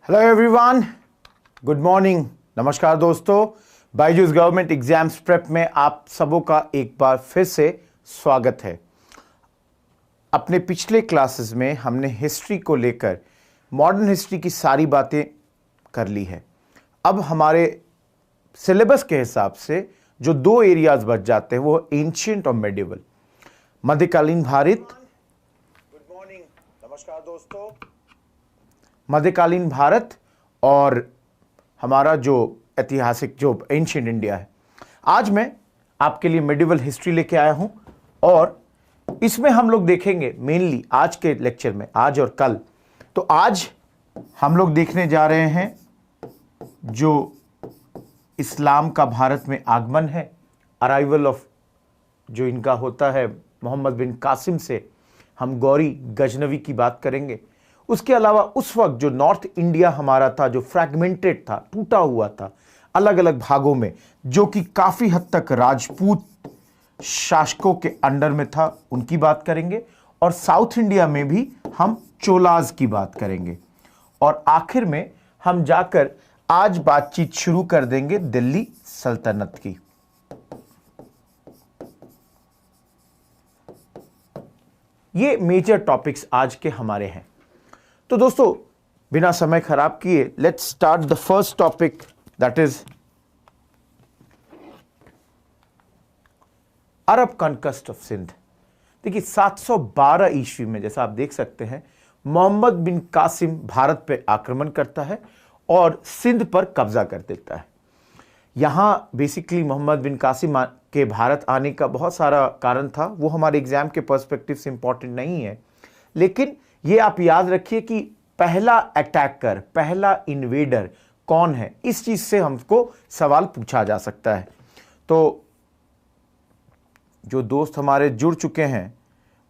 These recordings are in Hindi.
हेलो एवरीवन, गुड मॉर्निंग, नमस्कार दोस्तों। बायजूस गवर्नमेंट एग्जाम्स प्रेप में आप सबों का एक बार फिर से स्वागत है। अपने पिछले क्लासेस में हमने हिस्ट्री को लेकर मॉडर्न हिस्ट्री की सारी बातें कर ली है। अब हमारे सिलेबस के हिसाब से जो दो एरियाज बच जाते हैं वो एंशिएंट और मेडिवल, मध्यकालीन भारत। गुड मॉर्निंग, नमस्कार दोस्तों। मध्यकालीन भारत और हमारा जो ऐतिहासिक जो एंशिएंट इंडिया है। आज मैं आपके लिए मेडिवल हिस्ट्री लेके आया हूं और इसमें हम लोग देखेंगे मेनली आज के लेक्चर में, आज और कल। तो आज हम लोग देखने जा रहे हैं जो इस्लाम का भारत में आगमन है, अराइवल ऑफ जो इनका होता है मोहम्मद बिन कासिम से। हम गौरी गजनवी की बात करेंगे। उसके अलावा उस वक्त जो नॉर्थ इंडिया हमारा था, जो फ्रैगमेंटेड था, टूटा हुआ था अलग अलग भागों में, जो कि काफी हद तक राजपूत शासकों के अंडर में था, उनकी बात करेंगे। और साउथ इंडिया में भी हम चोलाज की बात करेंगे। और आखिर में हम जाकर आज बातचीत शुरू कर देंगे दिल्ली सल्तनत की। ये मेजर टॉपिक्स आज के हमारे हैं। तो दोस्तों बिना समय खराब किए let's start the first topic, that is Arab conquest of Sindh. देखिए 712 ईस्वी में, जैसा आप देख सकते हैं, मोहम्मद बिन कासिम भारत पर आक्रमण करता है और सिंध पर कब्जा कर देता है। यहां बेसिकली मोहम्मद बिन कासिम के भारत आने का बहुत सारा कारण था, वो हमारे एग्जाम के पर्सपेक्टिव से इंपॉर्टेंट नहीं है, लेकिन ये आप याद रखिए कि पहला अटैकर, पहला इन्वेडर कौन है, इस चीज से हमको सवाल पूछा जा सकता है। तो जो दोस्त हमारे जुड़ चुके हैं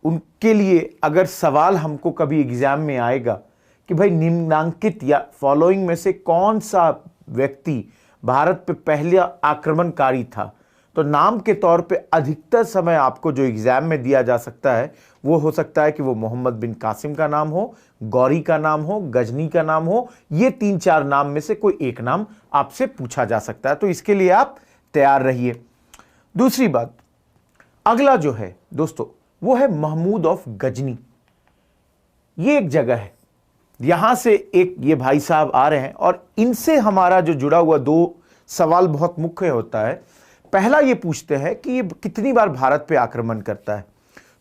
उनके लिए अगर सवाल हमको कभी एग्जाम में आएगा कि भाई निम्नांकित या फॉलोइंग में से कौन सा व्यक्ति भारत पे पहला आक्रमणकारी था, तो नाम के तौर पे अधिकतर समय आपको जो एग्जाम में दिया जा सकता है वो हो सकता है कि वो मोहम्मद बिन कासिम का नाम हो, गौरी का नाम हो, गजनी का नाम हो। ये 3-4 नाम में से कोई एक नाम आपसे पूछा जा सकता है, तो इसके लिए आप तैयार रहिए। दूसरी बात, अगला जो है दोस्तों वो है महमूद ऑफ गजनी। ये एक जगह है, यहां से एक ये भाई साहब आ रहे हैं और इनसे हमारा जो जुड़ा हुआ दो सवाल बहुत मुख्य होता है। पहला ये पूछते हैं कि ये कितनी बार भारत पे आक्रमण करता है,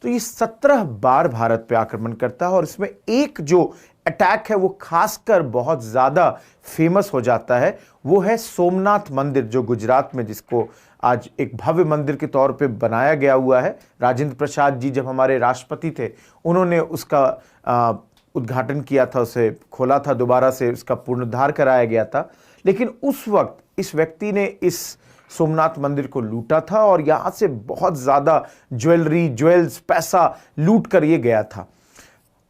तो ये 17 बार भारत पे आक्रमण करता है। और इसमें एक जो अटैक है वो खासकर बहुत ज्यादा फेमस हो जाता है, वो है सोमनाथ मंदिर, जो गुजरात में, जिसको आज एक भव्य मंदिर के तौर पे बनाया गया हुआ है। राजेंद्र प्रसाद जी जब हमारे राष्ट्रपति थे, उन्होंने उसका उद्घाटन किया था, उसे खोला था, दोबारा से उसका पुनरुद्धार कराया गया था। लेकिन उस वक्त इस व्यक्ति ने इस सोमनाथ मंदिर को लूटा था और यहां से बहुत ज्यादा ज्वेलरी, ज्वेल्स, पैसा लूट कर ये गया था।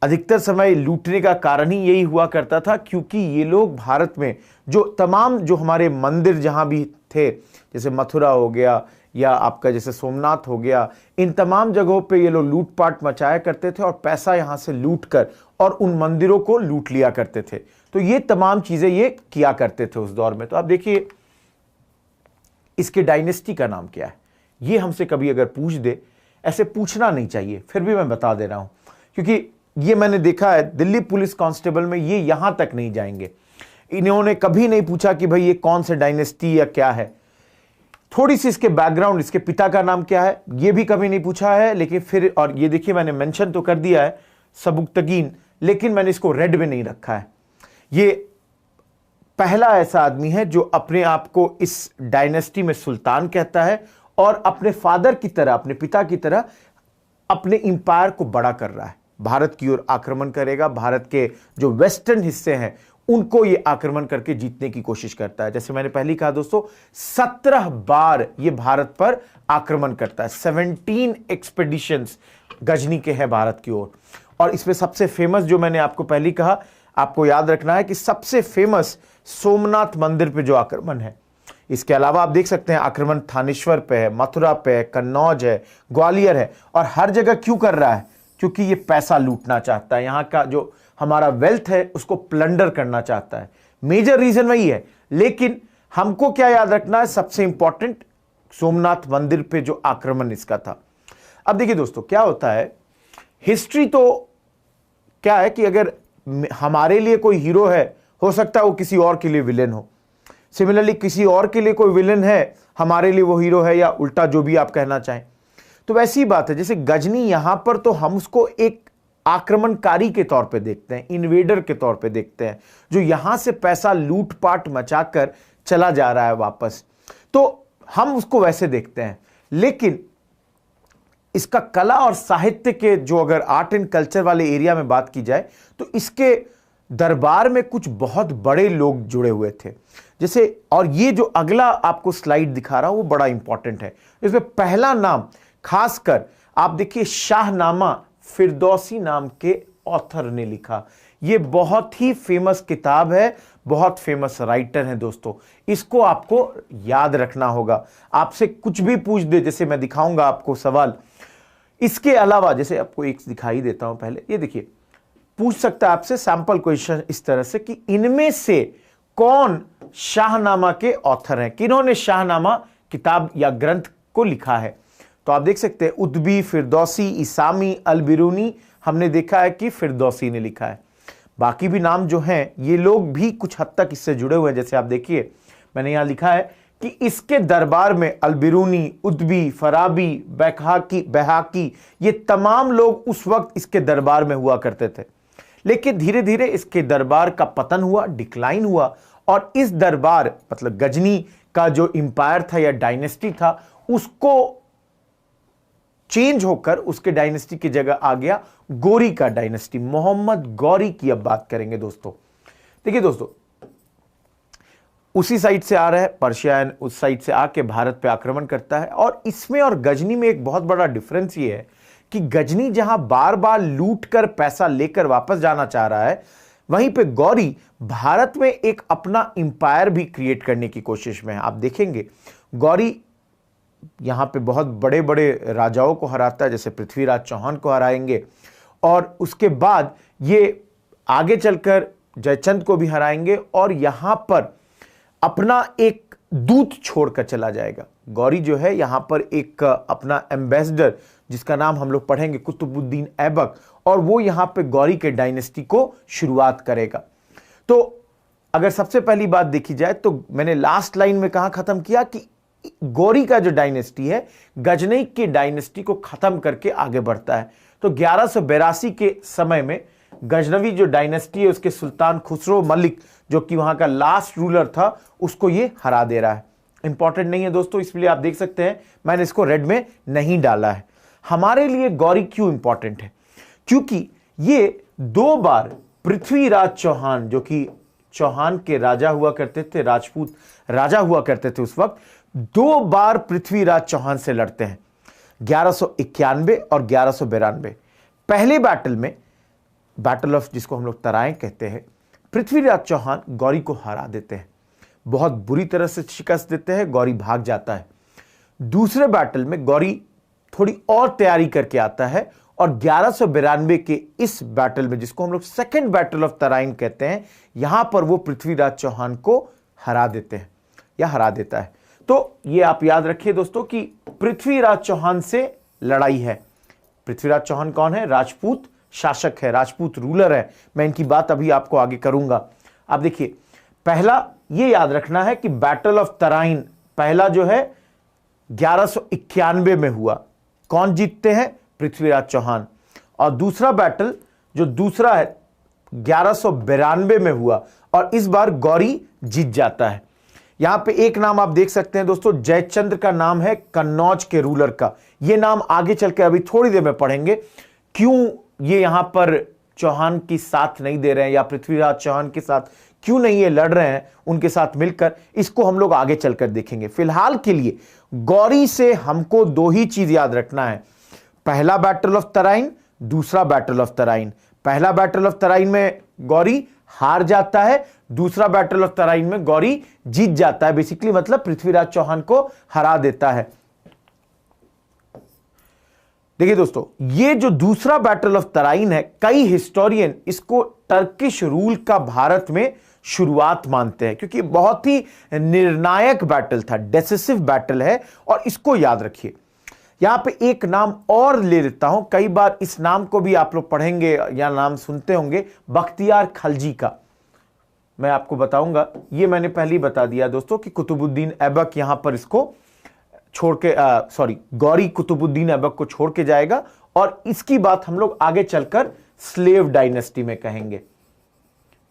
अधिकतर समय लूटने का कारण ही यही हुआ करता था, क्योंकि ये लोग भारत में जो तमाम जो हमारे मंदिर जहां भी थे, जैसे मथुरा हो गया या आपका जैसे सोमनाथ हो गया, इन तमाम जगहों पे ये लोग लूटपाट मचाया करते थे और पैसा यहां से लूट कर और उन मंदिरों को लूट लिया करते थे। तो ये तमाम चीजें ये किया करते थे उस दौर में। तो आप देखिए इसके डायनेस्टी का नाम क्या है, ये हमसे कभी अगर पूछ दे, ऐसे पूछना नहीं चाहिए, फिर भी मैं बता दे रहा हूं, क्योंकि ये मैंने देखा है दिल्ली पुलिस कांस्टेबल में ये यहां तक नहीं जाएंगे। इन्होंने कभी नहीं पूछा कि भाई ये कौन से डायनेस्टी या क्या है, थोड़ी सी इसके बैकग्राउंड, इसके पिता का नाम क्या है, ये भी कभी नहीं पूछा है। लेकिन फिर, और ये देखिए मैंने मेंशन तो कर दिया है सबुक्तगीन, लेकिन मैंने इसको रेड में नहीं रखा है। ये पहला ऐसा आदमी है जो अपने आप को इस डायनेस्टी में सुल्तान कहता है और अपने फादर की तरह, अपने पिता की तरह अपने इंपायर को बड़ा कर रहा है। भारत की ओर आक्रमण करेगा, भारत के जो वेस्टर्न हिस्से हैं उनको ये आक्रमण करके जीतने की कोशिश करता है। जैसे मैंने पहले कहा दोस्तों, 17 बार ये भारत पर आक्रमण करता है। 17 एक्सपेडिशंस गजनी के हैं भारत की ओर। और इसमें सबसे फेमस, जो मैंने आपको पहले कहा, आपको याद रखना है कि सबसे फेमस सोमनाथ मंदिर पे जो आक्रमण है। इसके अलावा आप देख सकते हैं आक्रमण थानेश्वर पे है, मथुरा पे है, कन्नौज है, ग्वालियर है। और हर जगह क्यों कर रहा है? क्योंकि ये पैसा लूटना चाहता है, यहां का जो हमारा वेल्थ है उसको प्लंडर करना चाहता है। मेजर रीजन वही है। लेकिन हमको क्या याद रखना है, सबसे इंपॉर्टेंट, सोमनाथ मंदिर पे जो आक्रमण इसका था। अब देखिए दोस्तों, क्या होता है, हिस्ट्री तो क्या है कि अगर हमारे लिए कोई हीरो है, हो सकता है वो किसी और के लिए विलेन हो। सिमिलरली किसी और के लिए कोई विलेन है, हमारे लिए वो हीरो है, या उल्टा, जो भी आप कहना चाहें। तो वैसी बात है, जैसे गजनी यहां पर तो हम उसको एक आक्रमणकारी के तौर पे देखते हैं, इन्वेडर के तौर पे देखते हैं, जो यहां से पैसा लूटपाट मचाकर चला जा रहा है वापस, तो हम उसको वैसे देखते हैं। लेकिन इसका कला और साहित्य के, जो अगर आर्ट एंड कल्चर वाले एरिया में बात की जाए, तो इसके दरबार में कुछ बहुत बड़े लोग जुड़े हुए थे। जैसे, और ये जो अगला आपको स्लाइड दिखा रहा हूं वो बड़ा इंपॉर्टेंट है। इसमें पहला नाम खासकर आप देखिए, शाहनामा फिरदौसी नाम के ऑथर ने लिखा। ये बहुत ही फेमस किताब है, बहुत फेमस राइटर है दोस्तों, इसको आपको याद रखना होगा। आपसे कुछ भी पूछ दे, जैसे मैं दिखाऊंगा आपको सवाल, इसके अलावा जैसे आपको एक दिखाई देता हूं, पहले ये देखिए, पूछ सकता है आपसे सैंपल क्वेश्चन इस तरह से कि इनमें से कौन शाहनामा के ऑथर हैं, किन्होंने शाहनामा किताब या ग्रंथ को लिखा है। तो आप देख सकते हैं, उद्बी, फिरदौसी, इसामी, अलबिरूनी, हमने देखा है कि फिरदौसी ने लिखा है। बाकी भी नाम जो हैं, ये लोग भी कुछ हद तक इससे जुड़े हुए हैं। जैसे आप देखिए, मैंने यहां लिखा है कि इसके दरबार में अलबिरूनी, उद्बी, फराबी, बहकी, ये तमाम लोग उस वक्त इसके दरबार में हुआ करते थे। लेकिन धीरे धीरे इसके दरबार का पतन हुआ, डिक्लाइन हुआ, और इस दरबार मतलब गजनी का जो एम्पायर था या डायनेस्टी था, उसको चेंज होकर उसके डायनेस्टी की जगह आ गया गौरी का डायनेस्टी। मोहम्मद गौरी की अब बात करेंगे दोस्तों। देखिए दोस्तों, उसी साइड से आ रहा है, पर्शियन उस साइड से आके भारत पे आक्रमण करता है। और इसमें और गजनी में एक बहुत बड़ा डिफरेंस ये है कि गजनी जहां बार बार लूट कर पैसा लेकर वापस जाना चाह रहा है, वहीं पे गौरी भारत में एक अपना एम्पायर भी क्रिएट करने की कोशिश में है। आप देखेंगे, गौरी यहां पे बहुत बड़े बड़े राजाओं को हराता है, जैसे पृथ्वीराज चौहान को हराएंगे, और उसके बाद ये आगे चलकर जयचंद को भी हराएंगे, और यहां पर अपना एक दूत छोड़कर चला जाएगा। गौरी जो है यहां पर एक अपना एम्बेसडर, जिसका नाम हम लोग पढ़ेंगे कुतुबुद्दीन ऐबक, और वो यहां पे गौरी के डायनेस्टी को शुरुआत करेगा। तो अगर सबसे पहली बात देखी जाए, तो मैंने लास्ट लाइन में कहा खत्म किया कि गौरी का जो डायनेस्टी है, गजनई की डायनेस्टी को खत्म करके आगे बढ़ता है। तो 1182 के समय में गजनवी जो डायनेस्टी है, उसके सुल्तान खुसरो मलिक, जो कि वहां का लास्ट रूलर था, उसको ये हरा दे रहा है। इंपॉर्टेंट नहीं है दोस्तों, इसलिए आप देख सकते हैं मैंने इसको रेड में नहीं डाला है। हमारे लिए गौरी क्यों इंपॉर्टेंट है? क्योंकि ये 2 बार पृथ्वीराज चौहान, जो कि चौहान के राजा हुआ करते थे, राजपूत राजा हुआ करते थे उस वक्त, 2 बार पृथ्वीराज चौहान से लड़ते हैं, 1191 और 1192। पहले बैटल में, बैटल ऑफ जिसको हम लोग तराइन कहते हैं, पृथ्वीराज चौहान गौरी को हरा देते हैं, बहुत बुरी तरह से शिकस्त देते हैं, गौरी भाग जाता है। दूसरे बैटल में गौरी थोड़ी और तैयारी करके आता है, और 1192 के इस बैटल में, जिसको हम लोग सेकेंड बैटल ऑफ तराइन कहते हैं, यहां पर वो पृथ्वीराज चौहान को हरा देते हैं या हरा देता है। तो ये आप याद रखिए दोस्तों कि पृथ्वीराज चौहान से लड़ाई है। पृथ्वीराज चौहान कौन है? राजपूत शासक है, राजपूत रूलर है। मैं इनकी बात अभी आपको आगे करूंगा। आप देखिए, पहला ये याद रखना है कि बैटल ऑफ तराइन पहला जो है 1191 में हुआ। कौन जीतते हैं? पृथ्वीराज चौहान। और दूसरा बैटल जो दूसरा है 1192 में हुआ, और इस बार गौरी जीत जाता है। यहां पे एक नाम आप देख सकते हैं दोस्तों, जयचंद्र का नाम है कन्नौज के रूलर का। यह नाम आगे चलकर अभी थोड़ी देर में पढ़ेंगे, क्यों ये यहां पर चौहान की साथ नहीं दे रहे हैं, या पृथ्वीराज चौहान के साथ क्यों नहीं ये लड़ रहे हैं उनके साथ मिलकर, इसको हम लोग आगे चलकर देखेंगे। फिलहाल के लिए गौरी से हमको 2 ही चीज याद रखना है, पहला बैटल ऑफ तराइन, दूसरा बैटल ऑफ तराइन। पहला बैटल ऑफ तराइन में गौरी हार जाता है, दूसरा बैटल ऑफ तराइन में गौरी जीत जाता है। बेसिकली मतलब पृथ्वीराज चौहान को हरा देता है। देखिए दोस्तों, ये जो दूसरा बैटल ऑफ तराइन है, कई हिस्टोरियन इसको टर्किश रूल का भारत में शुरुआत मानते हैं, क्योंकि बहुत ही निर्णायक बैटल था, डिसिसिव बैटल है। और इसको याद रखिए। यहां पे एक नाम और ले लेता हूं, कई बार इस नाम को भी आप लोग पढ़ेंगे या नाम सुनते होंगे, बख्तियार खलजी का। मैं आपको बताऊंगा, ये मैंने पहले ही बता दिया दोस्तों कि कुतुबुद्दीन ऐबक यहां पर इसको छोड़ के गौरी कुतुबुद्दीन ऐबक को छोड़ के जाएगा, और इसकी बात हम लोग आगे चलकर स्लेव डायनेस्टी में कहेंगे।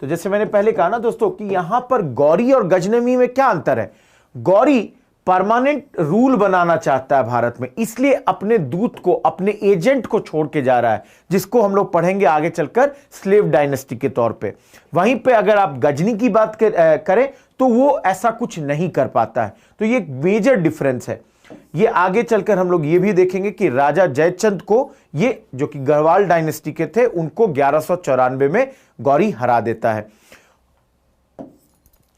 तो जैसे मैंने पहले कहा ना दोस्तों कि यहां पर गौरी और गजनवी में क्या अंतर है। गौरी परमानेंट रूल बनाना चाहता है भारत में, इसलिए अपने दूत को, अपने एजेंट को छोड़ के जा रहा है, जिसको हम लोग पढ़ेंगे आगे चलकर स्लेव डायनेस्टी के तौर पे। वहीं पे अगर आप गजनी की बात करें तो वो ऐसा कुछ नहीं कर पाता है। तो ये एक मेजर डिफरेंस है। ये आगे चलकर हम लोग ये भी देखेंगे कि राजा जयचंद को, ये जो कि गढ़वाल डायनेस्टी के थे, उनको 1194 में गौरी हरा देता है।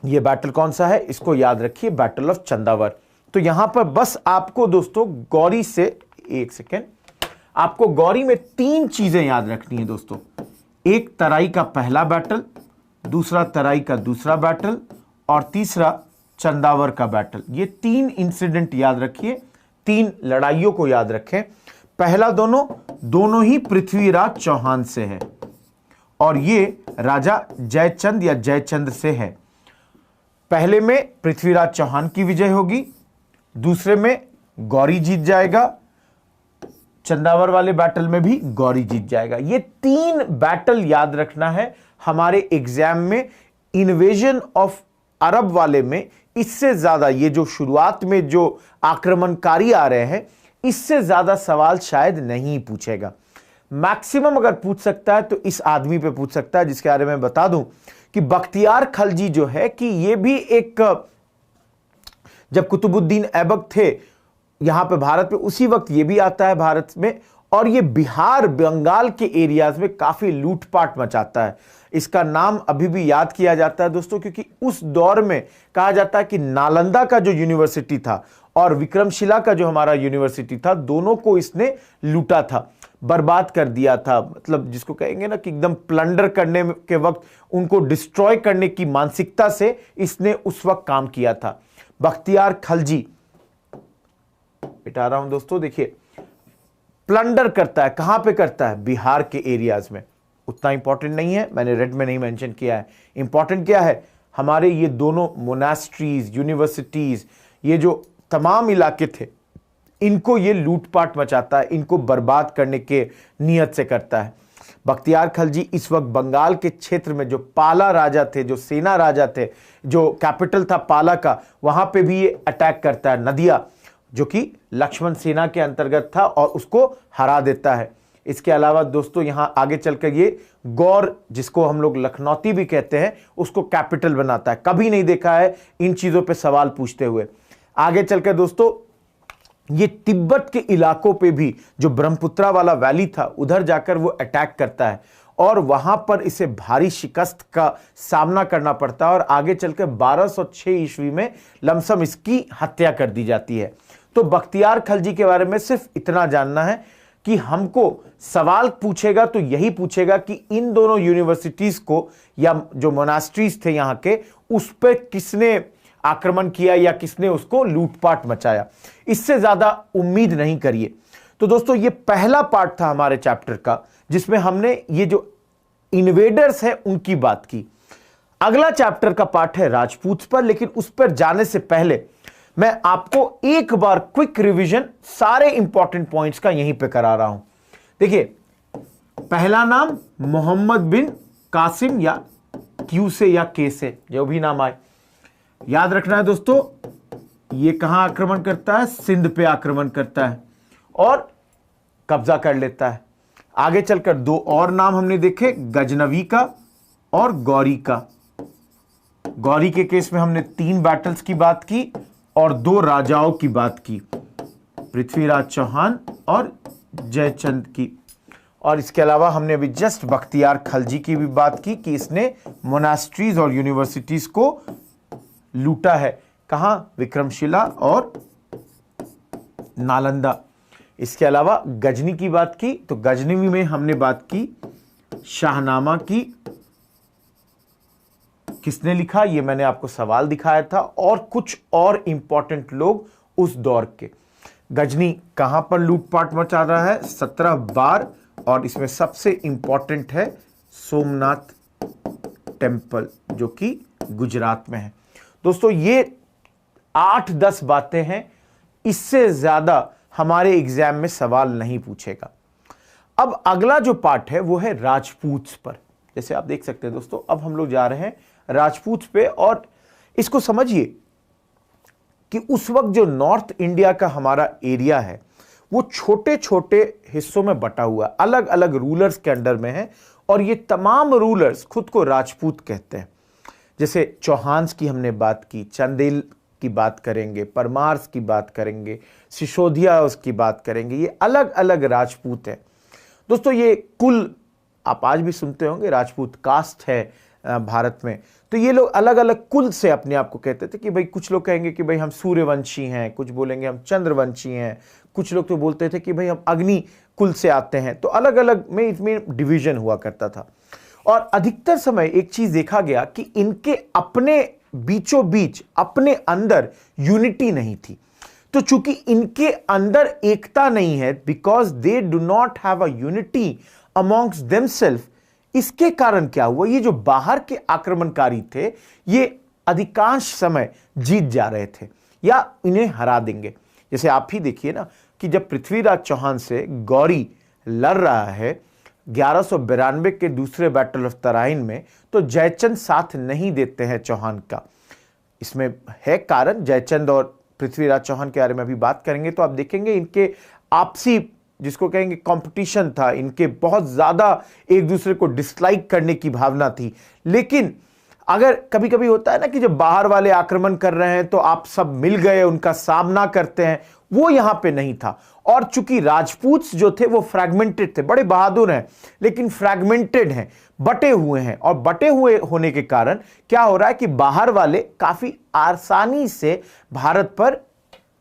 ये बैटल कौन सा है, इसको याद रखिए, बैटल ऑफ चंदावर। तो यहां पर बस आपको दोस्तों गौरी से, एक सेकेंड, आपको गौरी में 3 चीजें याद रखनी है दोस्तों। एक तराई का पहला बैटल, दूसरा तराई का दूसरा बैटल, और तीसरा चंदावर का बैटल। ये 3 इंसिडेंट याद रखिए, 3 लड़ाइयों को याद रखें। पहला दोनों ही पृथ्वीराज चौहान से है, और ये राजा जयचंद या जयचंद्र से है। पहले में पृथ्वीराज चौहान की विजय होगी, दूसरे में गौरी जीत जाएगा, चंदावर वाले बैटल में भी गौरी जीत जाएगा। ये 3 बैटल याद रखना है हमारे एग्जाम में। इन्वेजन ऑफ अरब वाले में इससे ज्यादा, ये जो शुरुआत में जो आक्रमणकारी आ रहे हैं, इससे ज्यादा सवाल शायद नहीं पूछेगा। मैक्सिमम अगर पूछ सकता है तो इस आदमी पे पूछ सकता है, जिसके बारे में बता दूं कि बख्तियार खलजी जो है, कि ये भी एक, जब कुतुबुद्दीन ऐबक थे यहां पे भारत में, उसी वक्त ये भी आता है भारत में, और ये बिहार बंगाल के एरियाज में काफी लूटपाट मचाता है। इसका नाम अभी भी याद किया जाता है दोस्तों, क्योंकि उस दौर में कहा जाता है कि नालंदा का जो यूनिवर्सिटी था और विक्रमशिला का जो हमारा यूनिवर्सिटी था, दोनों को इसने लूटा था, बर्बाद कर दिया था। मतलब जिसको कहेंगे ना कि एकदम प्लंडर करने के वक्त उनको डिस्ट्रॉय करने की मानसिकता से इसने उस वक्त काम किया था। बख्तियार खलजी, बिठा रहा हूं दोस्तों, देखिए, प्लंडर करता है, कहां पे करता है, बिहार के एरियाज में। उतना इंपॉर्टेंट नहीं है, मैंने रेड में नहीं मेंशन किया है। इंपॉर्टेंट क्या है, हमारे ये दोनों मोनास्ट्रीज, यूनिवर्सिटीज, ये जो तमाम इलाके थे, इनको ये लूटपाट मचाता है, इनको बर्बाद करने के नियत से करता है। बख्तियार खलजी इस वक्त बंगाल के क्षेत्र में जो पाला राजा थे, जो सेना राजा थे, जो कैपिटल था पाला का, वहां पे भी ये अटैक करता है, नदिया, जो कि लक्ष्मण सेना के अंतर्गत था, और उसको हरा देता है। इसके अलावा दोस्तों यहां आगे चलकर ये गौर, जिसको हम लोग लखनौती भी कहते हैं, उसको कैपिटल बनाता है। कभी नहीं देखा है इन चीजों पे सवाल पूछते हुए। आगे चलकर दोस्तों ये तिब्बत के इलाकों पे भी, जो ब्रह्मपुत्रा वाला वैली था, उधर जाकर वो अटैक करता है, और वहां पर इसे भारी शिकस्त का सामना करना पड़ता है, और आगे चलकर 1206 ईस्वी में लमसम इसकी हत्या कर दी जाती है। तो बख्तियार खलजी के बारे में सिर्फ इतना जानना है कि हमको सवाल पूछेगा तो यही पूछेगा कि इन दोनों यूनिवर्सिटीज को, या जो मोनास्ट्रीज थे यहाँ के, उस पर किसने आक्रमण किया या किसने उसको लूटपाट मचाया। इससे ज्यादा उम्मीद नहीं करिए। तो दोस्तों ये पहला पार्ट था हमारे चैप्टर का, जिसमें हमने ये जो इन्वेडर्स हैं उनकी बात की। अगला चैप्टर का पार्ट है राजपूत पर, लेकिन उस पर जाने से पहले मैं आपको एक बार क्विक रिवीजन सारे इंपॉर्टेंट पॉइंट्स का यहीं पे करा रहा हूं। देखिए, पहला नाम मोहम्मद बिन कासिम, या क्यू से या के से, जो भी नाम आए, याद रखना है दोस्तों। ये कहां आक्रमण करता है, सिंध पे आक्रमण करता है और कब्जा कर लेता है। आगे चलकर 2 और नाम हमने देखे, गजनवी का और गौरी का। गौरी के केस में हमने 3 बैटल्स की बात की और 2 राजाओं की बात की, पृथ्वीराज चौहान और जयचंद की। और इसके अलावा हमने अभी जस्ट बख्तियार खलजी की भी बात की कि इसने मोनास्ट्रीज और यूनिवर्सिटीज को लूटा है। कहां, विक्रमशिला और नालंदा। इसके अलावा गजनी की बात की तो गजनी में हमने बात की शाहनामा की, किसने लिखा ये मैंने आपको सवाल दिखाया था, और कुछ और इंपॉर्टेंट लोग उस दौर के। गजनी कहां पर लूटपाट मचा रहा है? 17 बार, और इसमें सबसे इंपॉर्टेंट है सोमनाथ टेम्पल जो कि गुजरात में है। दोस्तों ये 8-10 बातें हैं, इससे ज्यादा हमारे एग्जाम में सवाल नहीं पूछेगा। अब अगला जो पार्ट है वो है राजपूत पर। जैसे आप देख सकते हैं दोस्तों, अब हम लोग जा रहे हैं राजपूत पे, और इसको समझिए कि उस वक्त जो नॉर्थ इंडिया का हमारा एरिया है वो छोटे छोटे हिस्सों में बटा हुआ, अलग अलग रूलर्स के अंडर में है, और ये तमाम रूलर्स खुद को राजपूत कहते हैं। जैसे चौहान्स की हमने बात की, चंदेल की बात करेंगे, परमार्स की बात करेंगे, सिसोदिया उसकी बात करेंगे, ये अलग अलग राजपूत हैं। दोस्तों ये कुल आप आज भी सुनते होंगे, राजपूत कास्ट है भारत में, तो ये लोग अलग अलग कुल से अपने आप को कहते थे कि भाई, कुछ लोग कहेंगे कि भाई हम सूर्यवंशी हैं, कुछ बोलेंगे हम चंद्रवंशी हैं, कुछ लोग तो बोलते थे कि भाई हम अग्नि कुल से आते हैं। तो अलग अलग में इसमें डिवीजन हुआ करता था, और अधिकतर समय एक चीज देखा गया कि इनके अपने बीचों बीच अपने अंदर यूनिटी नहीं थी। तो चूंकि इनके अंदर एकता नहीं है, because they do not have a unity amongst themselves, इसके कारण क्या हुआ, ये जो बाहर के आक्रमणकारी थे ये अधिकांश समय जीत जा रहे थे या इन्हें हरा देंगे। जैसे आप ही देखिए ना कि जब पृथ्वीराज चौहान से गौरी लड़ रहा है 1192 के दूसरे बैटल ऑफ तराइन में, तो जयचंद साथ नहीं देते हैं चौहान का। इसमें है कारण, जयचंद और पृथ्वीराज चौहान के बारे में अभी बात करेंगे तो आप देखेंगे इनके आपसी, जिसको कहेंगे कंपटीशन था, इनके बहुत ज्यादा एक दूसरे को डिसलाइक करने की भावना थी। लेकिन अगर कभी कभी होता है ना कि जब बाहर वाले आक्रमण कर रहे हैं तो आप सब मिल गए उनका सामना करते हैं, वो यहां पे नहीं था। और चूंकि राजपूत जो थे वो फ्रैगमेंटेड थे, बड़े बहादुर हैं लेकिन फ्रैगमेंटेड हैं, बटे हुए हैं, और बटे हुए होने के कारण क्या हो रहा है कि बाहर वाले काफी आसानी से भारत पर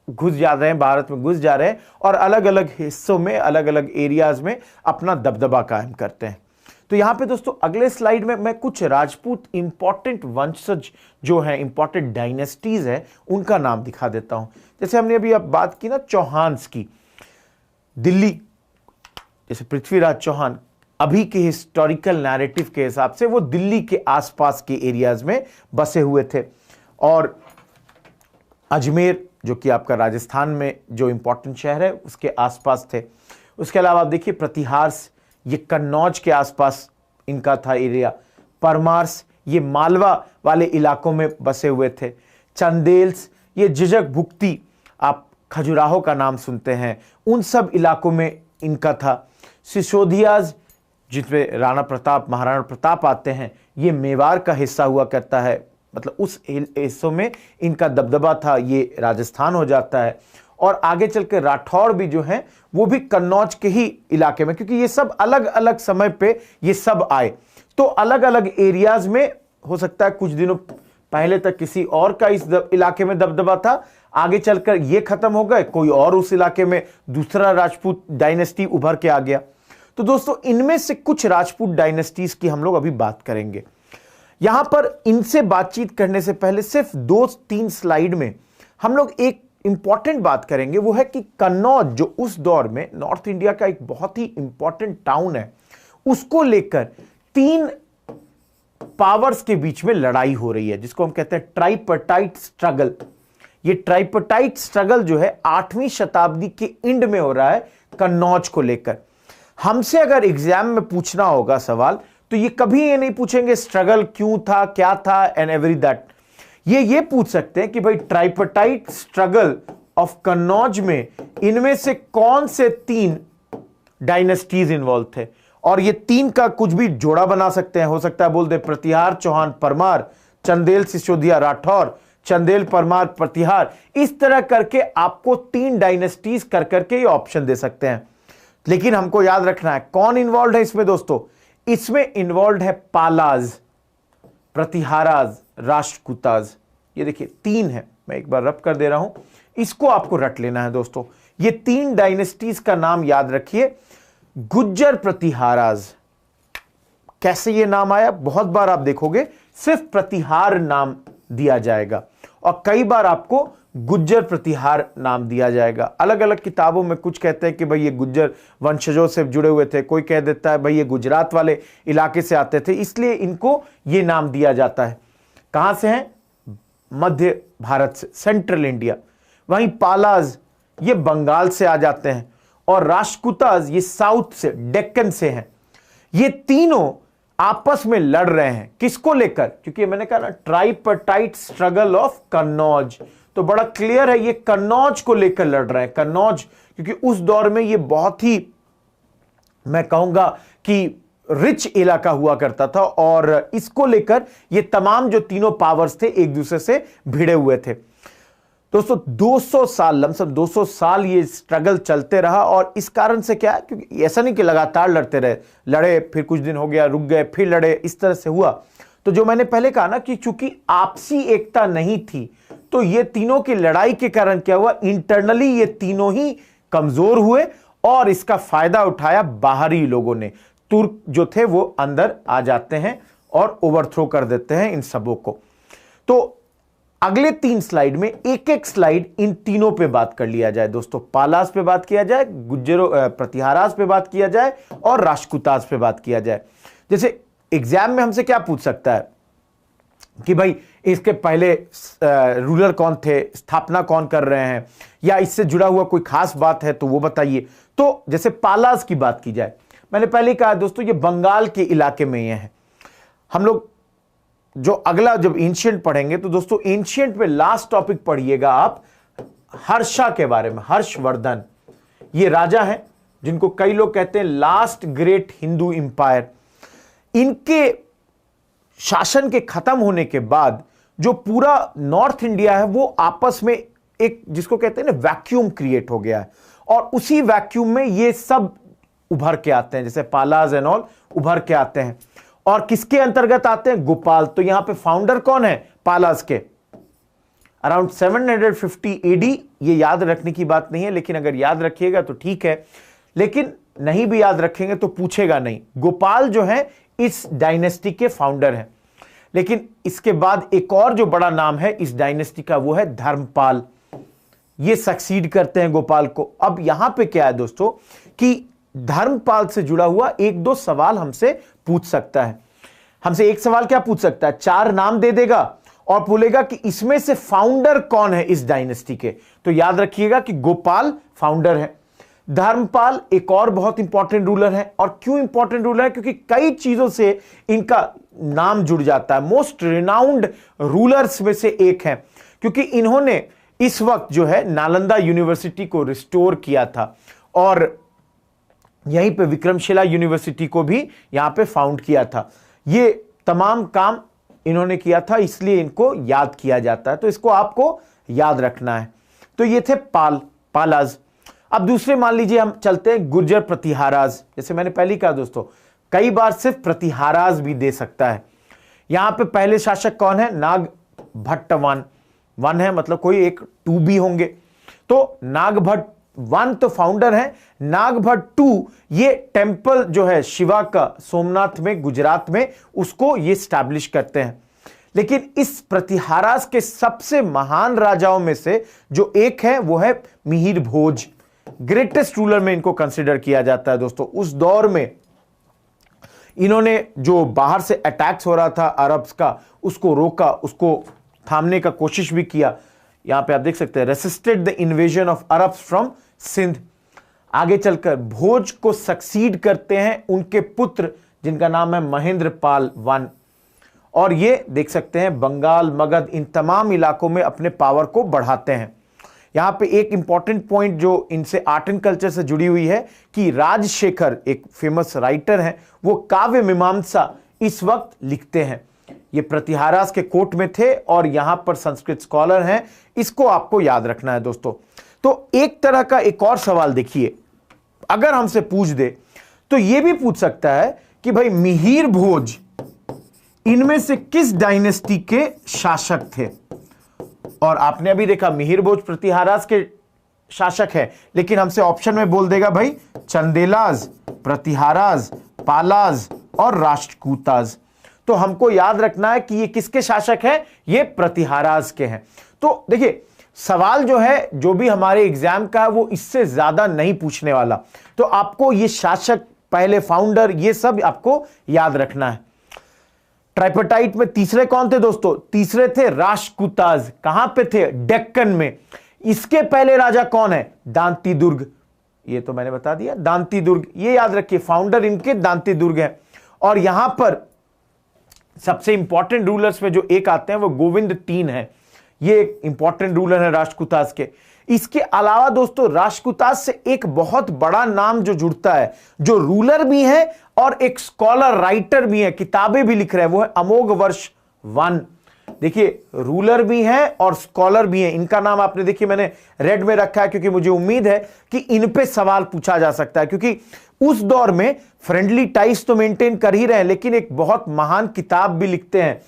घुस जा रहे हैं, भारत में घुस जा रहे हैं, और अलग अलग हिस्सों में, अलग अलग एरियाज में अपना दबदबा कायम करते हैं। तो यहां पे दोस्तों अगले स्लाइड में मैं कुछ राजपूत इंपॉर्टेंट वंशज जो हैं, इंपॉर्टेंट डायनेस्टीज हैं, उनका नाम दिखा देता हूं। जैसे हमने अभी अब बात की ना चौहान्स की, दिल्ली, जैसे पृथ्वीराज चौहान अभी के हिस्टोरिकल नैरेटिव के हिसाब से वो दिल्ली के आसपास के एरियाज में बसे हुए थे, और अजमेर जो कि आपका राजस्थान में जो इंपॉर्टेंट शहर है उसके आसपास थे। उसके अलावा आप देखिए प्रतिहार, ये कन्नौज के आसपास इनका था एरिया। परमार्स ये मालवा वाले इलाकों में बसे हुए थे। चंदेल्स ये जिजक भुक्ति, आप खजुराहो का नाम सुनते हैं, उन सब इलाकों में इनका था। सिसोदियाज जिसमें राणा प्रताप, महाराणा प्रताप आते हैं, ये मेवाड़ का हिस्सा हुआ करता है, मतलब उस हिस्सों में इनका दबदबा था, ये राजस्थान हो जाता है। और आगे चलकर राठौड़ भी जो हैं वो भी कन्नौज के ही इलाके में, क्योंकि ये सब अलग अलग समय पे ये सब आए, तो अलग अलग एरियाज में हो सकता है कुछ दिनों पहले तक किसी और का इस इलाके में दबदबा था, आगे चलकर ये खत्म हो गए, कोई और उस इलाके में दूसरा राजपूत डायनेस्टी उभर के आ गया। तो दोस्तों इनमें से कुछ राजपूत डायनेस्टीज की हम लोग अभी बात करेंगे। यहां पर इनसे बातचीत करने से पहले सिर्फ 2-3 स्लाइड में हम लोग एक इंपॉर्टेंट बात करेंगे, वो है कि कन्नौज जो उस दौर में नॉर्थ इंडिया का एक बहुत ही इंपॉर्टेंट टाउन है, उसको लेकर 3 पावर्स के बीच में लड़ाई हो रही है, जिसको हम कहते हैं ट्राइपर्टाइट स्ट्रगल। ये ट्राइपर्टाइट स्ट्रगल जो है 8वीं शताब्दी के एंड में हो रहा है कन्नौज को लेकर। हमसे अगर एग्जाम में पूछना होगा सवाल, तो ये कभी ये नहीं पूछेंगे स्ट्रगल क्यों था, क्या था एंड एवरी दैट। ये पूछ सकते हैं कि भाई ट्राइपर्टाइट स्ट्रगल ऑफ कन्नौज में इनमें से कौन से 3 डायनेस्टीज इन्वॉल्व थे, और ये 3 का कुछ भी जोड़ा बना सकते हैं। हो सकता है बोल दे प्रतिहार चौहान परमार, चंदेल सिसोदिया राठौर, चंदेल परमार प्रतिहार, इस तरह करके आपको 3 डायनेस्टीज कर करके ये ऑप्शन दे सकते हैं। लेकिन हमको याद रखना है कौन इन्वॉल्व है इसमें दोस्तों। इसमें इन्वॉल्व है पालाज, प्रतिहाराज, राष्ट्रकूताज। ये देखिए 3 है, मैं एक बार रब कर दे रहा हूं, इसको आपको रट लेना है दोस्तों। ये 3 डायनेस्टीज का नाम याद रखिए। गुज्जर प्रतिहाराज, कैसे ये नाम आया? बहुत बार आप देखोगे सिर्फ प्रतिहार नाम दिया जाएगा और कई बार आपको गुज्जर प्रतिहार नाम दिया जाएगा। अलग अलग किताबों में कुछ कहते हैं कि भाई ये गुज्जर वंशजों से जुड़े हुए थे, कोई कह देता है भाई ये गुजरात वाले इलाके से आते थे, इसलिए इनको ये नाम दिया जाता है। कहां से हैं? मध्य भारत से, सेंट्रल इंडिया। वहीं पालाज ये बंगाल से आ जाते हैं और राष्ट्रकूताज ये साउथ से, डेक्कन से हैं। ये तीनों आपस में लड़ रहे हैं, किसको लेकर? क्योंकि मैंने कहा ना, ट्राइपर्टाइट स्ट्रगल ऑफ कन्नौज, तो बड़ा क्लियर है ये कन्नौज को लेकर लड़ रहे हैं। कन्नौज क्योंकि उस दौर में ये बहुत ही, मैं कहूंगा कि रिच इलाका हुआ करता था और इसको लेकर ये तमाम जो तीनों पावर्स थे एक दूसरे से भिड़े हुए थे। दोस्तों 200 साल, लमसम 200 साल ये स्ट्रगल चलते रहा और इस कारण से क्या है, क्योंकि ऐसा नहीं कि लगातार लड़ते रहे, लड़े फिर कुछ दिन हो गया, रुक गए, फिर लड़े, इस तरह से हुआ। तो जो मैंने पहले कहा ना कि चूंकि आपसी एकता नहीं थी, तो ये तीनों की लड़ाई के कारण क्या हुआ, इंटरनली ये तीनों ही कमजोर हुए और इसका फायदा उठाया बाहरी लोगों ने। तुर्क जो थे वो अंदर आ जाते हैं और ओवरथ्रो कर देते हैं इन सबों को। तो अगले 3 स्लाइड में एक एक स्लाइड इन तीनों पे बात कर लिया जाए दोस्तों। पालास पे बात किया जाए, गुज्जरों प्रतिहारास पे बात किया जाए और राष्ट्रकूतास पे बात किया जाए। जैसे एग्जाम में हमसे क्या पूछ सकता है कि भाई इसके पहले रूलर कौन थे, स्थापना कौन कर रहे हैं, या इससे जुड़ा हुआ कोई खास बात है तो वो बताइए। तो जैसे पालास की बात की जाए, मैंने पहले कहा दोस्तों ये बंगाल के इलाके में ये है। हम लोग जो अगला जब एंशिएंट पढ़ेंगे तो दोस्तों एंशिएंट में लास्ट टॉपिक पढ़िएगा आप हर्षा के बारे में। हर्षवर्धन ये राजा हैं जिनको कई लोग कहते हैं लास्ट ग्रेट हिंदू एम्पायर। इनके शासन के खत्म होने के बाद जो पूरा नॉर्थ इंडिया है वो आपस में एक, जिसको कहते हैं ना, वैक्यूम क्रिएट हो गया है और उसी वैक्यूम में ये सब उभर के आते हैं, जैसे पालाज एंड ऑल उभर के आते हैं। और किसके अंतर्गत आते हैं? गोपाल। तो यहां पे फाउंडर कौन है पालाज के? Around 750 AD. ये याद रखने की बात नहीं है, लेकिन अगर याद रखिएगा तो ठीक है, लेकिन नहीं भी याद रखेंगे तो पूछेगा नहीं। गोपाल जो है इस डायनेस्टी के फाउंडर हैं। लेकिन इसके बाद एक और जो बड़ा नाम है इस डायनेस्टी का वो है धर्मपाल। ये सक्सीड करते हैं गोपाल को। अब यहां पे क्या है दोस्तों कि धर्मपाल से जुड़ा हुआ 1-2 सवाल हमसे पूछ सकता है। हमसे एक सवाल क्या पूछ सकता है? 4 नाम दे देगा और बोलेगा कि इसमें से फाउंडर कौन है इस डायनेस्टी के। तो याद रखिएगा कि गोपाल फाउंडर है, धर्मपाल एक और बहुत इंपॉर्टेंट रूलर है। और क्यों इंपॉर्टेंट रूलर है? क्योंकि कई चीजों से इनका नाम जुड़ जाता है। मोस्ट रिनाउंड रूलर्स में से एक है, क्योंकि इन्होंने इस वक्त जो है नालंदा यूनिवर्सिटी को रिस्टोर किया था और यहीं पे विक्रमशिला यूनिवर्सिटी को भी यहां पे फाउंड किया था। ये तमाम काम इन्होंने किया था, इसलिए इनको याद किया जाता है। तो इसको आपको याद रखना है। तो ये थे पालाज। अब दूसरे मान लीजिए हम चलते हैं गुर्जर प्रतिहाराज। जैसे मैंने पहले कहा दोस्तों, कई बार सिर्फ प्रतिहाराज भी दे सकता है। यहां पे पहले शासक कौन है? नागभट्ट वन है, मतलब कोई एक 2 भी होंगे। तो नागभट्ट 1 तो फाउंडर है, नागभट्ट 2 ये टेंपल जो है शिवा का सोमनाथ में, गुजरात में, उसको ये स्टैब्लिश करते हैं। लेकिन इस प्रतिहारास के सबसे महान राजाओं में से जो एक है वो है मिहिर भोज। ग्रेटेस्ट रूलर में इनको कंसिडर किया जाता है दोस्तों। उस दौर में इन्होंने जो बाहर से अटैक्स हो रहा था अरब्स का, उसको रोका, उसको थामने का कोशिश भी किया। यहां पे आप देख सकते हैं, resisted the invasion of Arabs from Sindh. आगे चलकर भोज को सक्सीड करते हैं उनके पुत्र, जिनका नाम है महेंद्रपाल 1। और ये देख सकते हैं बंगाल, मगध, इन तमाम इलाकों में अपने पावर को बढ़ाते हैं। यहां पे एक इंपॉर्टेंट पॉइंट जो इनसे आर्ट एंड कल्चर से जुड़ी हुई है कि राजशेखर एक फेमस राइटर हैं, वो काव्य मीमांसा इस वक्त लिखते हैं। ये प्रतिहारास के कोर्ट में थे और यहां पर संस्कृत स्कॉलर हैं। इसको आपको याद रखना है दोस्तों। तो एक तरह का एक और सवाल देखिए, अगर हमसे पूछ दे तो यह भी पूछ सकता है कि भाई मिहिर भोज इनमें से किस डायनेस्टी के शासक थे? और आपने अभी देखा मिहिर भोज प्रतिहारास के शासक है, लेकिन हमसे ऑप्शन में बोल देगा भाई चंदेलाज, प्रतिहाराज, पालाज और राष्ट्रकूताज। तो हमको याद रखना है कि ये किसके शासक हैं, ये प्रतिहाराज के हैं। तो देखिए सवाल जो है जो भी हमारे एग्जाम का है वो इससे ज्यादा नहीं पूछने वाला, तो आपको ये शासक, पहले फाउंडर, ये सब आपको याद रखना है। ट्राइपर्टाइट में तीसरे कौन थे दोस्तों, तीसरे थे राष्ट्रकूताज। कहां पे थे, डेक्कन में। इसके पहले राजा कौन है, दांती दुर्ग, ये तो मैंने बता दिया, दांती दुर्ग, ये याद रखिए फाउंडर इनके दांती दुर्ग है। और यहां पर सबसे इंपॉर्टेंट रूलर्स में जो एक आते हैं वो गोविंद तीन है, ये एक इंपॉर्टेंट रूलर है राष्ट्रकूताज के। इसके अलावा दोस्तों राष्ट्रकूताज से एक बहुत बड़ा नाम जो जुड़ता है, जो रूलर भी है और एक स्कॉलर राइटर भी है, किताबें भी लिख रहे हैं, वो है अमोघवर्ष वन। देखिए रूलर भी हैं और स्कॉलर भी हैं। इनका नाम आपने देखिए मैंने रेड में रखा है क्योंकि मुझे उम्मीद है कि इन पे सवाल पूछा जा सकता है, क्योंकि उस दौर में फ्रेंडली टाइज तो मेंटेन कर ही रहे हैं लेकिन एक बहुत महान किताब भी लिखते हैं,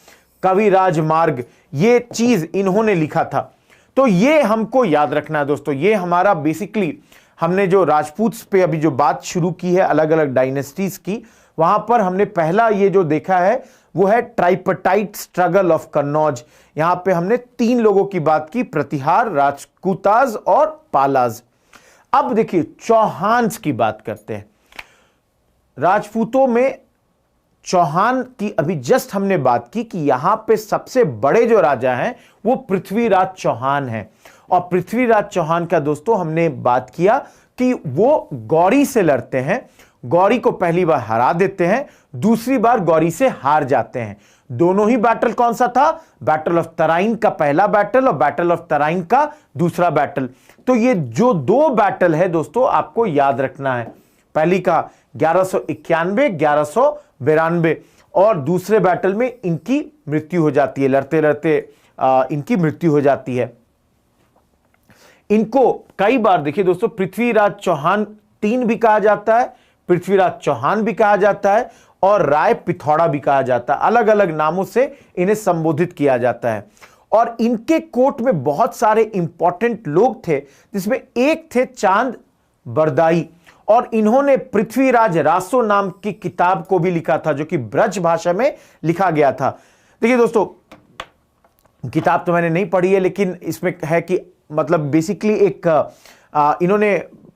कविराज मार्ग, ये चीज इन्होंने लिखा था। तो ये हमको याद रखना है दोस्तों। ये हमारा बेसिकली हमने जो राजपूत पे अभी जो बात शुरू की है अलग अलग डायनेस्टीज की, वहां पर हमने पहला ये जो देखा है वो है ट्राइपर्टाइट स्ट्रगल ऑफ कन्नौज। यहां पे हमने तीन लोगों की बात की, प्रतिहार, राजपूताज और पालाज। अब देखिए चौहान्स की बात करते हैं। राजपूतों में चौहान की अभी जस्ट हमने बात की कि यहां पे सबसे बड़े जो राजा हैं वो पृथ्वीराज चौहान हैं। और पृथ्वीराज चौहान का दोस्तों हमने बात किया कि वो गौरी से लड़ते हैं, गौरी को पहली बार हरा देते हैं, दूसरी बार गौरी से हार जाते हैं। दोनों ही बैटल कौन सा था, बैटल ऑफ तराइन का पहला बैटल और बैटल ऑफ तराइन का दूसरा बैटल। तो ये जो दो बैटल है दोस्तों आपको याद रखना है, पहली का 1191 1192 और दूसरे बैटल में इनकी मृत्यु हो जाती है, लड़ते लड़ते इनकी मृत्यु हो जाती है। इनको कई बार देखिए दोस्तों पृथ्वीराज चौहान तीन भी कहा जाता है, पृथ्वीराज चौहान भी कहा जाता है और राय पिथौड़ा भी कहा जाता है, अलग अलग नामों से इन्हें संबोधित किया जाता है। और इनके कोर्ट में बहुत सारे इंपॉर्टेंट लोग थे, जिसमें एक थे चांद बरदाई, और इन्होंने पृथ्वीराज रासो नाम की किताब को भी लिखा था जो कि ब्रज भाषा में लिखा गया था। देखिए दोस्तों किताब तो मैंने नहीं पढ़ी है लेकिन इसमें है कि मतलब बेसिकली एक इन्होंने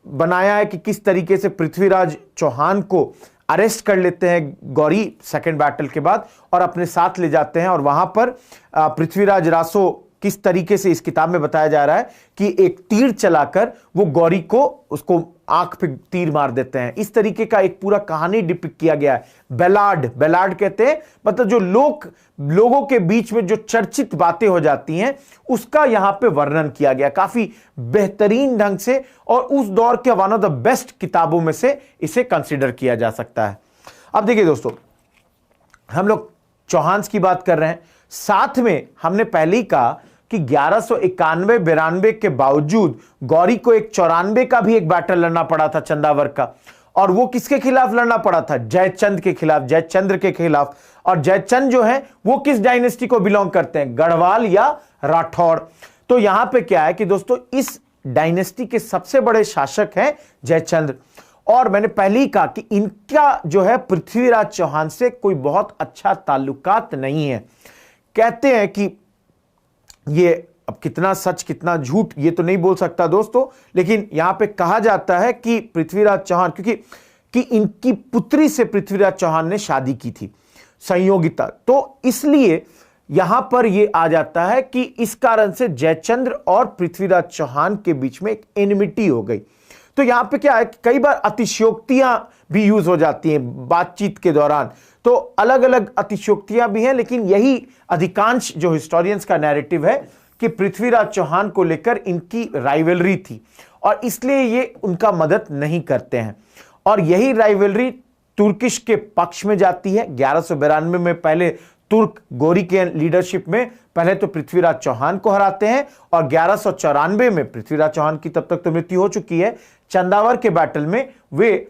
बनाया है कि किस तरीके से पृथ्वीराज चौहान को अरेस्ट कर लेते हैं गौरी सेकंड बैटल के बाद और अपने साथ ले जाते हैं। और वहां पर पृथ्वीराज रासो किस तरीके से इस किताब में बताया जा रहा है कि एक तीर चलाकर वो गौरी को उसको आंख पे तीर मार देते हैं। इस तरीके का एक पूरा कहानी डिपिक्ट किया गया है। बेलार्ड कहते हैं मतलब जो लोगों के बीच में जो चर्चित बातें हो जाती हैं उसका यहां पे वर्णन किया गया काफी बेहतरीन ढंग से, और उस दौर के वन ऑफ द बेस्ट किताबों में से इसे कंसिडर किया जा सकता है। अब देखिए दोस्तों हम लोग चौहान्स की बात कर रहे हैं, साथ में हमने पहले ही कहा कि 1191-92 के बावजूद गौरी को एक 94 का भी एक बैटल लड़ना पड़ा था चंदावर का, और वो किसके खिलाफ लड़ना पड़ा था, जयचंद के खिलाफ, जयचंद्र के खिलाफ। और जयचंद जो है वो किस डायनेस्टी को बिलोंग करते हैं, गढ़वाल या राठौर। तो यहां पे क्या है कि दोस्तों इस डायनेस्टी के सबसे बड़े शासक हैं जयचंद्र, और मैंने पहले ही कहा कि इनका जो है पृथ्वीराज चौहान से कोई बहुत अच्छा ताल्लुकात नहीं है। कहते हैं कि ये अब कितना सच कितना झूठ ये तो नहीं बोल सकता दोस्तों, लेकिन यहां पे कहा जाता है कि पृथ्वीराज चौहान क्योंकि इनकी पुत्री से पृथ्वीराज चौहान ने शादी की थी, संयोगिता, तो इसलिए यहां पर ये आ जाता है कि इस कारण से जयचंद्र और पृथ्वीराज चौहान के बीच में एक एनिमिटी हो गई। तो यहां पे क्या है कि कई बार अतिशयोक्तियां भी यूज हो जाती हैं बातचीत के दौरान, तो अलग अलग अतिशयोक्तियां भी हैं, लेकिन यही अधिकांश जो हिस्टोरियंस का नैरेटिव है कि पृथ्वीराज चौहान को लेकर इनकी राइवलरी थी और इसलिए ये उनका मदद नहीं करते हैं। और यही राइवलरी तुर्किश के पक्ष में जाती है। 1192 में पहले तुर्क गौरी के लीडरशिप में पहले तो पृथ्वीराज चौहान को हराते हैं और 1194 में पृथ्वीराज चौहान की तब तक तो मृत्यु हो चुकी है, चंदावर के बैटल में वे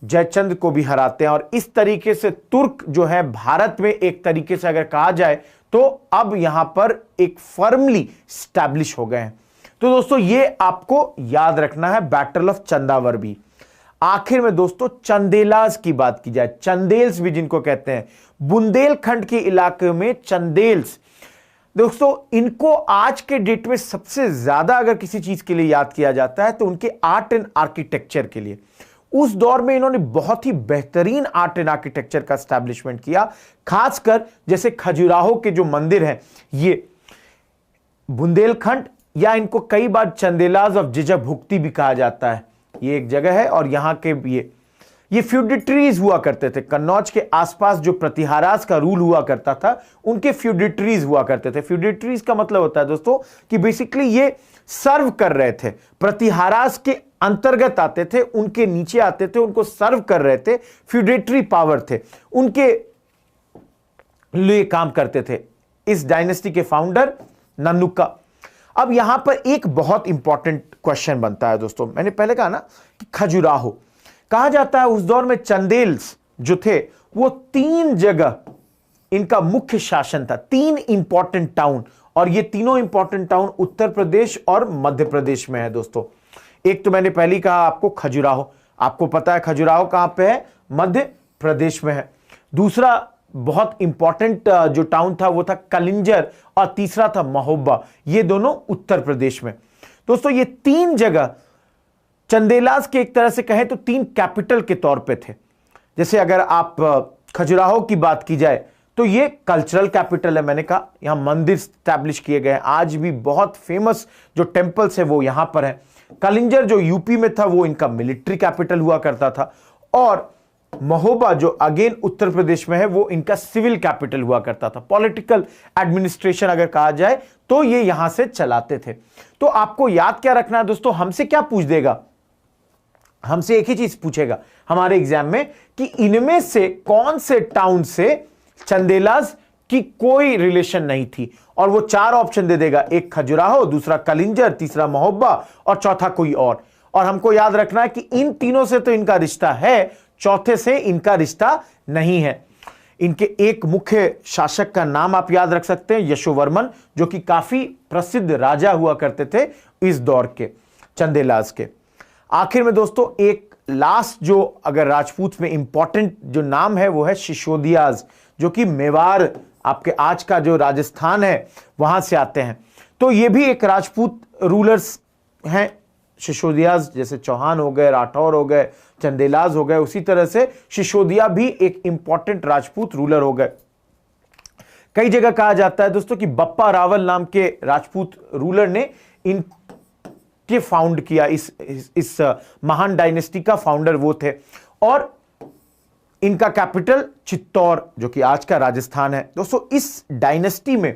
जयचंद्र को भी हराते हैं। और इस तरीके से तुर्क जो है भारत में एक तरीके से अगर कहा जाए तो अब यहां पर एक फर्मली स्टैब्लिश हो गए हैं। तो दोस्तों ये आपको याद रखना है, बैटल ऑफ चंदावरबी। आखिर में दोस्तों चंदेलाज की बात की जाए, चंदेल्स भी जिनको कहते हैं, बुंदेलखंड के इलाके में चंदेल्स, दोस्तों इनको आज के डेट में सबसे ज्यादा अगर किसी चीज के लिए याद किया जाता है तो उनके आर्ट एंड आर्किटेक्चर के लिए। उस दौर में इन्होंने बहुत ही बेहतरीन आर्ट एंड आर्किटेक्चर का एस्टैब्लिशमेंट किया, खासकर जैसे खजुराहो के जो मंदिर हैं, ये बुंदेलखंड या इनको कई बार चंदेलाज ऑफ जिजाभुक्ति भी कहा जाता है, ये एक जगह है। और यहां के ये फ्यूडिटरीज हुआ करते थे। कन्नौज के आसपास जो प्रतिहाराज का रूल हुआ करता था, उनके फ्यूडिटरीज हुआ करते थे। फ्यूडिटरीज का मतलब होता है दोस्तों कि बेसिकली ये सर्व कर रहे थे, प्रतिहाराज के अंतर्गत आते थे, उनके नीचे आते थे, उनको सर्व कर रहे थे, फ्यूडिटरी पावर थे, उनके लिए काम करते थे। इस डायनेस्टी के फाउंडर नन्नुका। अब यहां पर एक बहुत इंपॉर्टेंट क्वेश्चन बनता है दोस्तों, मैंने पहले कहा ना कि खजुराहो कहा जाता है, उस दौर में चंदेल्स जो थे वो 3 जगह इनका मुख्य शासन था, 3 इंपॉर्टेंट टाउन, और ये तीनों इंपॉर्टेंट टाउन उत्तर प्रदेश और मध्य प्रदेश में है दोस्तों। एक तो मैंने पहले कहा आपको खजुराहो, आपको पता है खजुराहो कहां पे है, मध्य प्रदेश में है। दूसरा बहुत इंपॉर्टेंट जो टाउन था वो था कलिंजर, और तीसरा था महोबा, ये दोनों उत्तर प्रदेश में। दोस्तों ये 3 जगह चंदेलाज के एक तरह से कहें तो 3 कैपिटल के तौर पे थे। जैसे अगर आप खजुराहो की बात की जाए तो ये कल्चरल कैपिटल है, मैंने कहा यहां मंदिर स्टैब्लिश किए गए हैं, आज भी बहुत फेमस जो टेम्पल्स है वो यहां पर है। कलिंजर जो यूपी में था वो इनका मिलिट्री कैपिटल हुआ करता था, और महोबा जो अगेन उत्तर प्रदेश में है वो इनका सिविल कैपिटल हुआ करता था। पॉलिटिकल एडमिनिस्ट्रेशन अगर कहा जाए तो ये यहां से चलाते थे। तो आपको याद क्या रखना है दोस्तों, हमसे क्या पूछ देगा, हमसे एक ही चीज पूछेगा हमारे एग्जाम में कि इनमें से कौन से टाउन से चंदेलाज की कोई रिलेशन नहीं थी, और वो 4 ऑप्शन दे देगा, एक खजुराहो, दूसरा कलिंजर, तीसरा महोबा और चौथा कोई और हमको याद रखना है कि इन तीनों से तो इनका रिश्ता है, चौथे से इनका रिश्ता नहीं है। इनके एक मुख्य शासक का नाम आप याद रख सकते हैं, यशोवर्मन, जो कि काफी प्रसिद्ध राजा हुआ करते थे इस दौर के चंदेलाज के। आखिर में दोस्तों एक लास्ट जो अगर राजपूत में इंपॉर्टेंट जो नाम है वो है सिसोदियाज, जो कि मेवाड़ आपके आज का जो राजस्थान है वहां से आते हैं। तो ये भी एक राजपूत रूलर्स हैं। सिसोदियाज जैसे चौहान हो गए, राठौर हो गए, चंदेलाज हो गए, उसी तरह से सिसोदिया भी एक इंपॉर्टेंट राजपूत रूलर हो गए। कई जगह कहा जाता है दोस्तों कि बप्पा रावल नाम के राजपूत रूलर ने इनके फाउंड किया, इस महान डायनेस्टी का फाउंडर वो थे, और इनका कैपिटल चित्तौड़ जो कि आज का राजस्थान है। दोस्तों इस डायनेस्टी में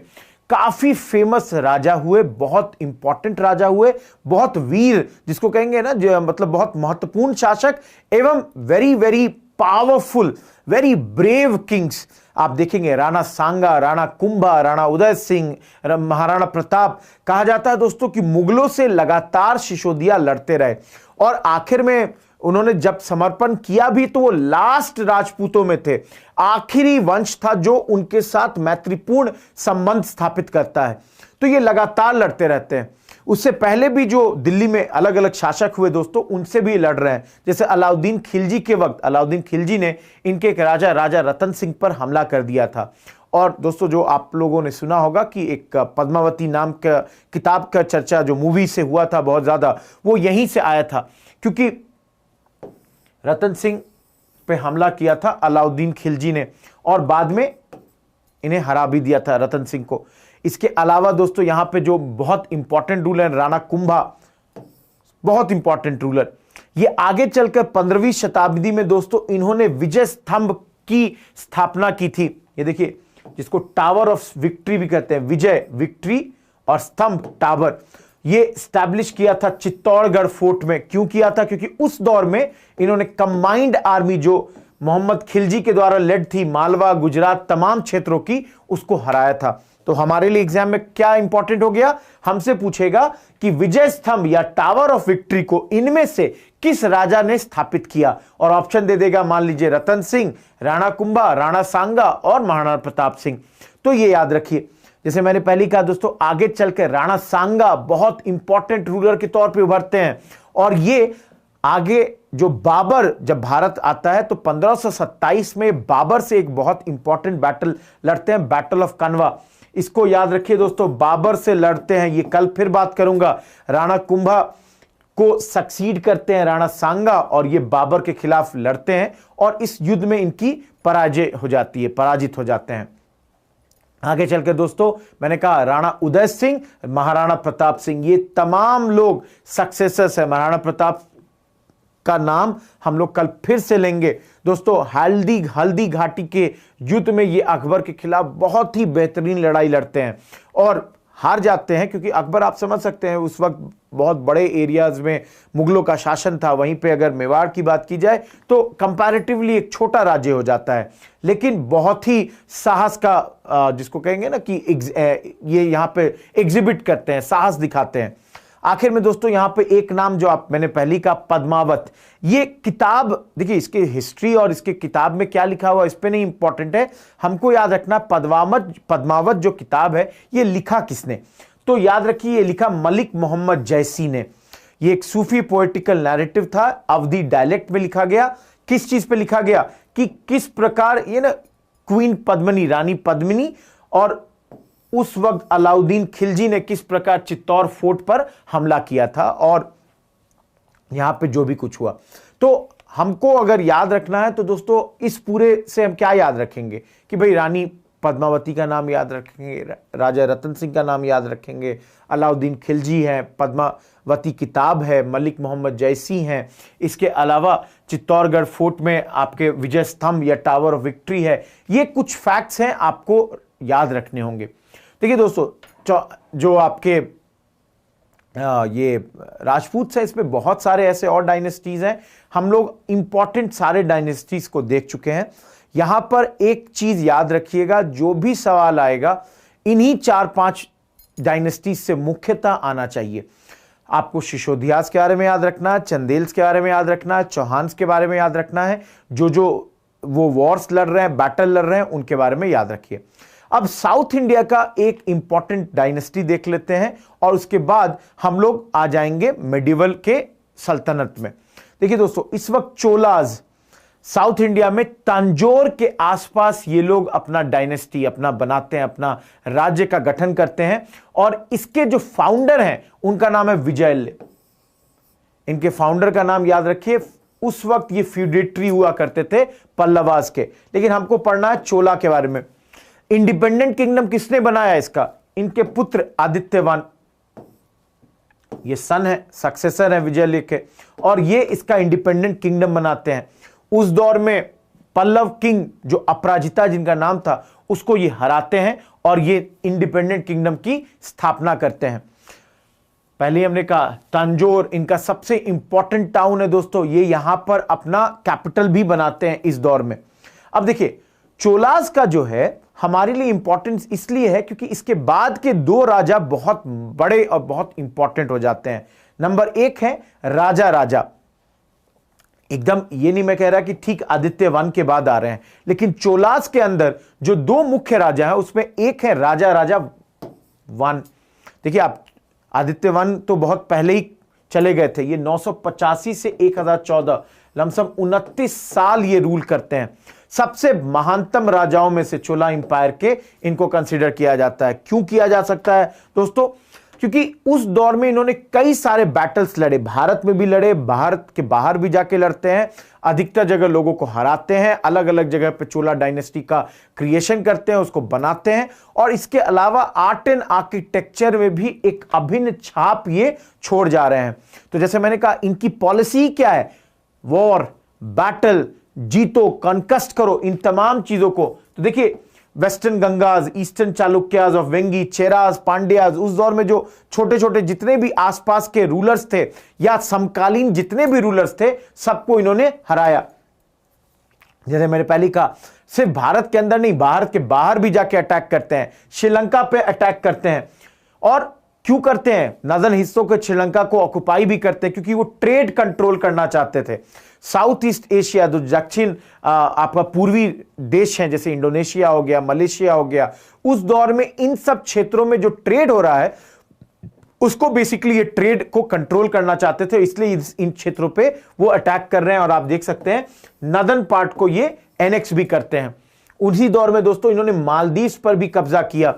काफी फेमस राजा हुए, बहुत इंपॉर्टेंट राजा हुए, बहुत वीर जिसको कहेंगे ना, जो मतलब बहुत महत्वपूर्ण शासक एवं very very powerful, very brave Kings आप देखेंगे। राणा सांगा, राणा कुंभा, राणा उदय सिंह, महाराणा प्रताप। कहा जाता है दोस्तों कि मुगलों से लगातार सिसोदिया लड़ते रहे, और आखिर में उन्होंने जब समर्पण किया भी तो वो लास्ट राजपूतों में थे, आखिरी वंश था जो उनके साथ मैत्रीपूर्ण संबंध स्थापित करता है। तो ये लगातार लड़ते रहते हैं। उससे पहले भी जो दिल्ली में अलग अलग शासक हुए दोस्तों, उनसे भी लड़ रहे हैं। जैसे अलाउद्दीन खिलजी के वक्त अलाउद्दीन खिलजी ने इनके एक राजा रतन सिंह पर हमला कर दिया था। और दोस्तों जो आप लोगों ने सुना होगा कि एक पद्मावती नाम का किताब का चर्चा जो मूवी से हुआ था बहुत ज्यादा, वो यहीं से आया था, क्योंकि रतन सिंह पे हमला किया था अलाउद्दीन खिलजी ने, और बाद में इन्हें हरा भी दिया था रतन सिंह को। इसके अलावा दोस्तों यहां पे जो बहुत इंपॉर्टेंट रूलर राणा कुंभा, बहुत इंपॉर्टेंट रूलर, ये आगे चलकर 15वीं शताब्दी में दोस्तों इन्होंने विजय स्तंभ की स्थापना की थी। ये देखिए जिसको टावर ऑफ विक्ट्री भी कहते हैं, विजय विक्ट्री और स्तंभ टावर, ये स्टैब्लिश किया था चित्तौड़गढ़ फोर्ट में। क्यों किया था? क्योंकि उस दौर में इन्होंने कंबाइंड आर्मी जो मोहम्मद खिलजी के द्वारा लेड थी, मालवा गुजरात तमाम क्षेत्रों की, उसको हराया था। तो हमारे लिए एग्जाम में क्या इंपॉर्टेंट हो गया, हमसे पूछेगा कि विजय स्तंभ या टावर ऑफ विक्ट्री को इनमें से किस राजा ने स्थापित किया, और ऑप्शन दे देगा मान लीजिए रतन सिंह, राणा कुंभा, राणा सांगा और महाराणा प्रताप सिंह। तो ये याद रखिए जैसे मैंने पहले कहा दोस्तों, आगे चलकर राणा सांगा बहुत इंपॉर्टेंट रूलर के तौर पे उभरते हैं। और ये आगे जो बाबर जब भारत आता है तो 1527 में बाबर से एक बहुत इंपॉर्टेंट बैटल लड़ते हैं, बैटल ऑफ कनवा। इसको याद रखिए दोस्तों, बाबर से लड़ते हैं, ये कल फिर बात करूंगा। राणा कुंभा को सक्सीड करते हैं राणा सांगा और ये बाबर के खिलाफ लड़ते हैं और इस युद्ध में इनकी पराजय हो जाती है, पराजित हो जाते हैं। आगे चलकर दोस्तों मैंने कहा राणा उदय सिंह, महाराणा प्रताप सिंह, ये तमाम लोग सक्सेसर्स है। महाराणा प्रताप का नाम हम लोग कल फिर से लेंगे दोस्तों। हल्दी घाटी के युद्ध में ये अकबर के खिलाफ बहुत ही बेहतरीन लड़ाई लड़ते हैं और हार जाते हैं, क्योंकि अकबर आप समझ सकते हैं उस वक्त बहुत बड़े एरियाज में मुगलों का शासन था। वहीं पे अगर मेवाड़ की बात की जाए तो कंपैरेटिवली एक छोटा राज्य हो जाता है, लेकिन बहुत ही साहस का जिसको कहेंगे ना कि ये यहाँ पे एग्जिबिट करते हैं, साहस दिखाते हैं। आखिर में दोस्तों यहां पे एक नाम जो मैंने पहली का पद्मावत, ये किताब देखिए, इसकी हिस्ट्री और इसके किताब में क्या लिखा हुआ इस पे नहीं इंपॉर्टेंट है, हमको याद रखना पद्मावत जो किताब है ये लिखा किसने, तो याद रखिए ये लिखा मलिक मोहम्मद जैसी ने। ये एक सूफी पोएटिकल नैरेटिव था, अवधी डायलेक्ट में लिखा गया। किस चीज पे लिखा गया कि किस प्रकार ये ना क्वीन पद्मिनी, रानी पद्मिनी और उस वक्त अलाउद्दीन खिलजी ने किस प्रकार चित्तौड़ फोर्ट पर हमला किया था और यहां पे जो भी कुछ हुआ। तो हमको अगर याद रखना है तो दोस्तों इस पूरे से हम क्या याद रखेंगे कि भाई रानी पद्मावती का नाम याद रखेंगे, राजा रतन सिंह का नाम याद रखेंगे, अलाउद्दीन खिलजी हैं, पद्मावती किताब है, मलिक मोहम्मद जैसी हैं। इसके अलावा चित्तौड़गढ़ फोर्ट में आपके विजय स्तंभ या टावर ऑफ विक्ट्री है। ये कुछ फैक्ट्स हैं आपको याद रखने होंगे। देखिए दोस्तों जो आपके ये राजपूत है, इसमें बहुत सारे ऐसे और डायनेस्टीज हैं। हम लोग इंपॉर्टेंट सारे डायनेस्टीज को देख चुके हैं। यहां पर एक चीज याद रखिएगा, जो भी सवाल आएगा इन्हीं 4-5 डायनेस्टीज से मुख्यतः आना चाहिए। आपको शिशोदियास के बारे में याद रखना है, चंदेल्स के बारे में याद रखना है, चौहान्स के बारे में याद रखना है, जो वो वॉर्स लड़ रहे हैं, बैटल लड़ रहे हैं, उनके बारे में याद रखिए। अब साउथ इंडिया का एक इंपॉर्टेंट डायनेस्टी देख लेते हैं और उसके बाद हम लोग आ जाएंगे मेडिवल के सल्तनत में। देखिए दोस्तों, इस वक्त चोलाज साउथ इंडिया में तंजौर के आसपास ये लोग अपना डायनेस्टी अपना बनाते हैं, अपना राज्य का गठन करते हैं और इसके जो फाउंडर हैं उनका नाम है विजयल्ले। इनके फाउंडर का नाम याद रखिए। उस वक्त ये फ्यूडेटरी हुआ करते थे पल्लवास के, लेकिन हमको पढ़ना है चोला के बारे में। इंडिपेंडेंट किंगडम किसने बनाया इसका? इनके पुत्र आदित्यवन, ये सन है, सक्सेसर है विजयले के, और ये इसका इंडिपेंडेंट किंगडम बनाते हैं। उस दौर में पल्लव किंग जो अपराजिता जिनका नाम था उसको ये हराते हैं और ये इंडिपेंडेंट किंगडम की स्थापना करते हैं। पहले हमने कहा तंजौर इनका सबसे इंपॉर्टेंट टाउन है दोस्तों, ये यहां पर अपना कैपिटल भी बनाते हैं इस दौर में। अब देखिए चोलास का जो है हमारे लिए इंपॉर्टेंस इसलिए है क्योंकि इसके बाद के 2 राजा बहुत बड़े और बहुत इंपॉर्टेंट हो जाते हैं। नंबर 1 है राजा, एकदम ये नहीं मैं कह रहा कि ठीक आदित्य वन के बाद आ रहे हैं, लेकिन चोलास के अंदर जो 2 मुख्य राजा हैं उसमें एक है राजा वन। देखिए आप आदित्य वन तो बहुत पहले ही चले गए थे, ये 985 से 1014 लमसम 29 साल ये रूल करते हैं। सबसे महानतम राजाओं में से चोला इंपायर के इनको कंसीडर किया जाता है। क्यों किया जा सकता है दोस्तों? क्योंकि उस दौर में इन्होंने कई सारे बैटल्स लड़े, भारत में भी लड़े, भारत के बाहर भी जाके लड़ते हैं, अधिकतर जगह लोगों को हराते हैं, अलग अलग जगह पे चोला डायनेस्टी का क्रिएशन करते हैं, उसको बनाते हैं, और इसके अलावा आर्ट एंड आर्किटेक्चर में भी एक अभिन्न छाप ये छोड़ जा रहे हैं। तो जैसे मैंने कहा इनकी पॉलिसी क्या है? वॉर, बैटल, जीतो, कॉन्कस्ट करो, इन तमाम चीजों को। तो देखिए western Gangas, eastern Chalukyas of Vengi, Cheras, Pandyas, उस दौर में जो छोटे छोटे जितने भी आसपास के रूलर्स थे या समकालीन जितने भी रूलर्स थे सबको इन्होंने हराया। जैसे मैंने पहले कहा सिर्फ भारत के अंदर नहीं, भारत के बाहर भी जाके अटैक करते हैं, श्रीलंका पे अटैक करते हैं। और क्यों करते हैं? नदन हिस्सों के श्रीलंका को ऑक्युपाई भी करते हैं क्योंकि वो ट्रेड कंट्रोल करना चाहते थे। साउथ ईस्ट एशिया, जो दक्षिण आपका पूर्वी देश हैं जैसे इंडोनेशिया हो गया, मलेशिया हो गया, उस दौर में इन सब क्षेत्रों में जो ट्रेड हो रहा है उसको बेसिकली ये ट्रेड को कंट्रोल करना चाहते थे, इसलिए इन क्षेत्रों पे वो अटैक कर रहे हैं। और आप देख सकते हैं नदन पार्ट को ये एनेक्स भी करते हैं। उसी दौर में दोस्तों इन्होंने मालदीव पर भी कब्जा किया।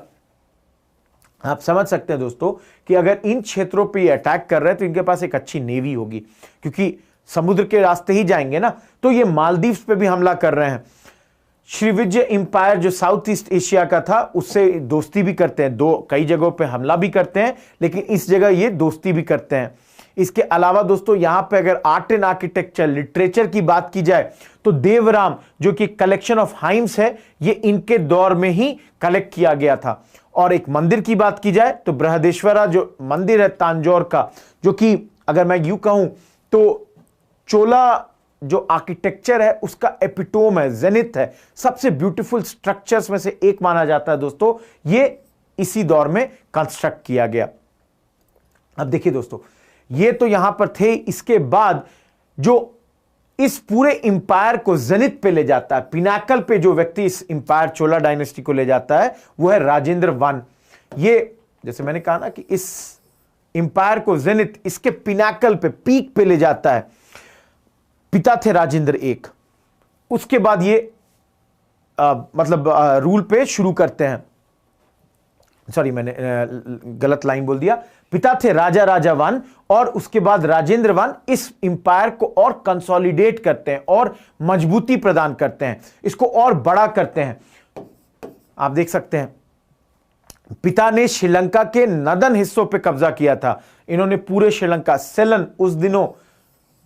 आप समझ सकते हैं दोस्तों कि अगर इन क्षेत्रों पे ये अटैक कर रहे हैं तो इनके पास एक अच्छी नेवी होगी, क्योंकि समुद्र के रास्ते ही जाएंगे ना। तो ये मालदीव पे भी हमला कर रहे हैं। श्रीविजय इंपायर जो साउथ ईस्ट एशिया का था उससे दोस्ती भी करते हैं, कई जगहों पे हमला भी करते हैं, लेकिन इस जगह ये दोस्ती भी करते हैं। इसके अलावा दोस्तों यहां पे अगर आर्ट एंड आर्किटेक्चर, लिटरेचर की बात की जाए तो देवराम जो कि कलेक्शन ऑफ हाइम्स है, ये इनके दौर में ही कलेक्ट किया गया था। और एक मंदिर की बात की जाए तो बृहदेश्वरा जो मंदिर है तांजौर का, जो कि अगर मैं यूं कहूं तो चोला जो आर्किटेक्चर है उसका एपिटोम है, जेनिथ है, सबसे ब्यूटीफुल स्ट्रक्चर्स में से एक माना जाता है दोस्तों। ये इसी दौर में कंस्ट्रक्ट किया गया। अब देखिए दोस्तों, ये तो यहां पर थे। इसके बाद जो इस पूरे इंपायर को जेनिथ पे ले जाता है, पिनाकल पे जो व्यक्ति इस इंपायर चोला डायनेस्टी को ले जाता है वो है राजेंद्र वन। ये जैसे मैंने कहा ना कि इस इंपायर को जेनिथ, इसके पिनाकल पे, पीक पे ले जाता है। पिता थे राजेंद्र एक। उसके बाद ये रूल पे शुरू करते हैं। सॉरी, मैंने गलत लाइन बोल दिया। पिता थे राजा वन और उसके बाद राजेंद्र वन इस इंपायर को और कंसोलिडेट करते हैं और मजबूती प्रदान करते हैं, इसको और बड़ा करते हैं। आप देख सकते हैं पिता ने श्रीलंका के नदन हिस्सों पे कब्जा किया था। इन्होंने पूरे श्रीलंका, सेलन उस दिनों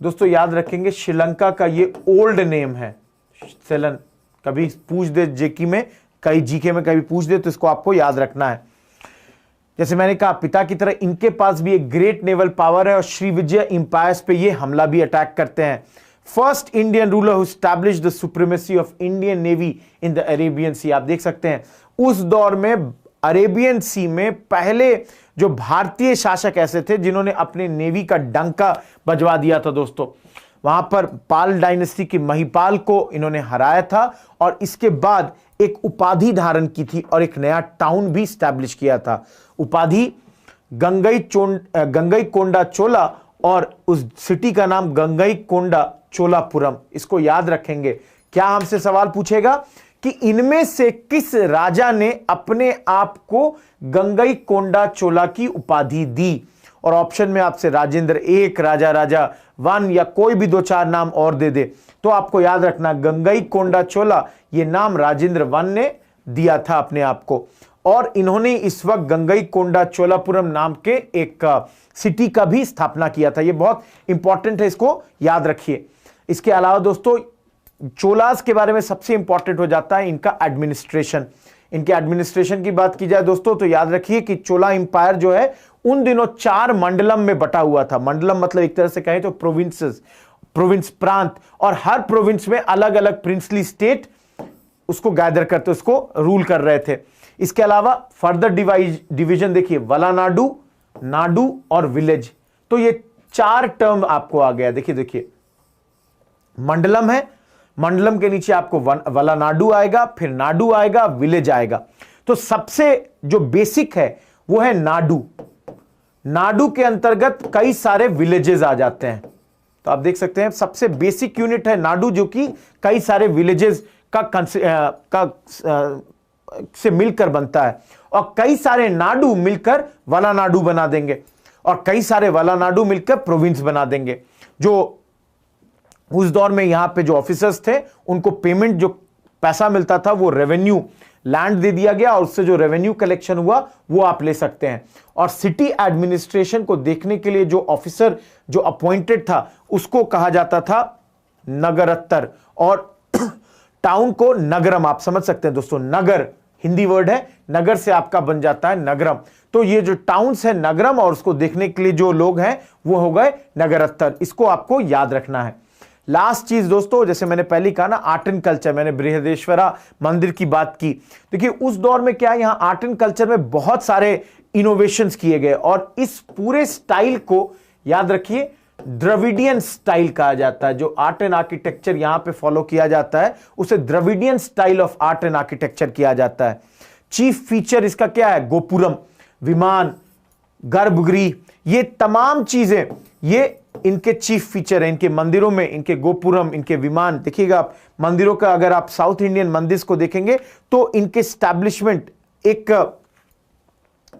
दोस्तों याद रखेंगे, श्रीलंका का ये ओल्ड नेम है सेलन। कभी पूछ दे जेकी में, कई जीके में कभी पूछ दे तो इसको आपको याद रखना है। जैसे मैंने कहा पिता की तरह इनके पास भी एक ग्रेट नेवल पावर है और श्रीविजय इंपायर्स पे ये हमला भी अटैक करते हैं। First Indian ruler who established the supremacy of Indian navy in the Arabian sea. आप देख सकते हैं उस दौर में अरेबियन सी में पहले जो भारतीय शासक ऐसे थे जिन्होंने अपने नेवी का डंका बजवा दिया था दोस्तों। वहां पर पाल डायनेस्टी के महिपाल को इन्होंने हराया था और इसके बाद एक उपाधि धारण की थी और एक नया टाउन भी स्टैब्लिश किया था। उपाधि गंगई कोंडा चोला और उस सिटी का नाम गंगई कोंडा चोलापुरम। इसको याद रखेंगे। क्या हमसे सवाल पूछेगा कि इनमें से किस राजा ने अपने आप को गंगई कोंडा चोला की उपाधि दी? और ऑप्शन में आपसे राजेंद्र एक, राजा वन या कोई भी दो चार नाम और दे दे तो आपको याद रखना गंगई कोंडा चोला ये नाम राजेंद्र वन ने दिया था अपने आप को। और इन्होंने इस वक्त गंगई कोंडा चोलापुरम नाम के एक सिटी का भी स्थापना किया था। ये बहुत इंपॉर्टेंट है, इसको याद रखिए। इसके अलावा दोस्तों चोलास के बारे में सबसे इंपॉर्टेंट हो जाता है इनका एडमिनिस्ट्रेशन। इनके एडमिनिस्ट्रेशन की बात की जाए दोस्तों तो याद रखिए कि चोला इंपायर जो है उन दिनों 4 मंडलम में बटा हुआ था। मंडलम मतलब एक तरह से कहें तो प्रोविंस, प्रांत, और हर प्रोविंस में अलग अलग प्रिंसली स्टेट उसको गैदर करते, उसको रूल कर रहे थे। इसके अलावा फर्दर डिवीजन देखिए, वलानाडु, नाडु और विलेज। तो ये 4 टर्म आपको आ गया। देखिए मंडलम है, मंडलम के नीचे आपको वलानाडु आएगा, फिर नाडु आएगा, विलेज आएगा। तो सबसे जो बेसिक है वो है नाडु। नाडु के अंतर्गत कई सारे विलेजेस आ जाते हैं। तो आप देख सकते हैं सबसे बेसिक यूनिट है नाडु, जो कि कई सारे विलेजेस से मिलकर बनता है। और कई सारे नाडु मिलकर वलानाडु बना देंगे और कई सारे वलानाडु मिलकर प्रोविंस बना देंगे। जो उस दौर में यहां पे जो ऑफिसर्स थे उनको पेमेंट, जो पैसा मिलता था वो रेवेन्यू, लैंड दे दिया गया और उससे जो रेवेन्यू कलेक्शन हुआ वो आप ले सकते हैं। और सिटी एडमिनिस्ट्रेशन को देखने के लिए जो ऑफिसर जो अपॉइंटेड था उसको कहा जाता था नगरत्तर, और टाउन को नगरम। आप समझ सकते हैं दोस्तों, नगर हिंदी वर्ड है, नगर से आपका बन जाता है नगरम। तो ये जो टाउन्स है नगरम, और उसको देखने के लिए जो लोग हैं वो हो गए नगरत्तर। इसको आपको याद रखना है। लास्ट चीज दोस्तों, जैसे मैंने पहले कहा ना, आर्ट एंड कल्चर, मैंने बृहदेश्वरा मंदिर की बात की। देखिए उस दौर में क्या है, यहां आर्ट एंड कल्चर में बहुत सारे इनोवेशंस किए गए और इस पूरे स्टाइल को याद रखिए द्रविडियन स्टाइल कहा जाता है। जो आर्ट एंड आर्किटेक्चर यहां पे फॉलो किया जाता है उसे Dravidian style of art and architecture किया जाता है। चीफ फीचर इसका क्या है? गोपुरम, विमान, गर्भगृह, ये तमाम चीजें ये इनके चीफ फीचर है। इनके मंदिरों में इनके गोपुरम, इनके विमान, देखिएगा आप मंदिरों का, अगर आप साउथ इंडियन मंदिर को देखेंगे तो इनके स्टैब्लिशमेंट एक,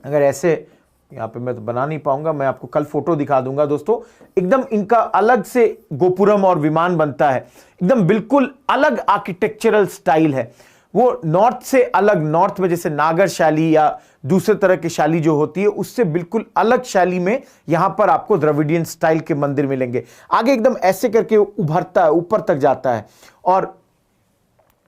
अगर ऐसे यहां पे मैं तो बना नहीं पाऊंगा, मैं आपको कल फोटो दिखा दूंगा दोस्तों, एकदम इनका अलग से गोपुरम और विमान बनता है, एकदम बिल्कुल अलग आर्किटेक्चरल स्टाइल है। वो नॉर्थ से अलग, नॉर्थ में जैसे नागर शैली या दूसरे तरह की शैली जो होती है उससे बिल्कुल अलग शैली में यहां पर आपको द्रविडियन स्टाइल के मंदिर मिलेंगे। आगे एकदम ऐसे करके उभरता है, ऊपर तक जाता है, और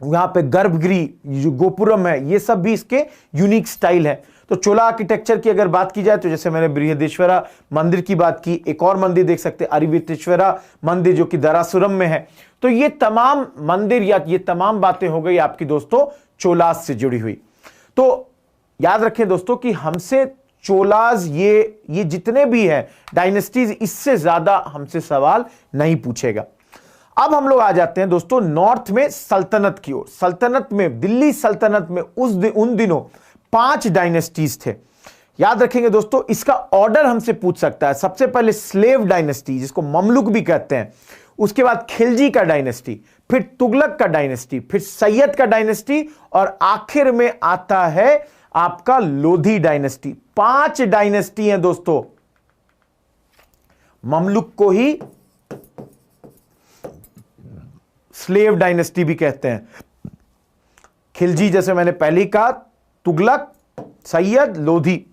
यहां पे गर्भगृह, जो गोपुरम है, ये सब भी इसके यूनिक स्टाइल है। तो चोला आर्किटेक्चर की अगर बात की जाए तो जैसे मैंने बृहदेश्वरा मंदिर की बात की, एक और मंदिर देख सकते हैं अरिवीतेश्वरा मंदिर जो कि दरासुरम में है। तो ये तमाम मंदिर या ये तमाम बातें हो गई आपकी दोस्तों चोलास से जुड़ी हुई। तो याद रखें दोस्तों कि हमसे चोलाज ये जितने भी हैं डायनेस्टीज, इससे ज्यादा हमसे सवाल नहीं पूछेगा। अब हम लोग आ जाते हैं दोस्तों नॉर्थ में सल्तनत की ओर। सल्तनत में, दिल्ली सल्तनत में उन दिनों 5 डायनेस्टीज थे। याद रखेंगे दोस्तों, इसका ऑर्डर हमसे पूछ सकता है। सबसे पहले स्लेव डायनेस्टी, जिसको ममलुक भी कहते हैं, उसके बाद खिलजी का डायनेस्टी, फिर तुगलक का डायनेस्टी, फिर सैयद का डायनेस्टी, और आखिर में आता है आपका लोधी डायनेस्टी। 5 डायनेस्टी हैं दोस्तों। ममलुक को ही स्लेव डायनेस्टी भी कहते हैं। खिलजी जैसे मैंने पहले कहा, तुगलक, सैयद, लोधी।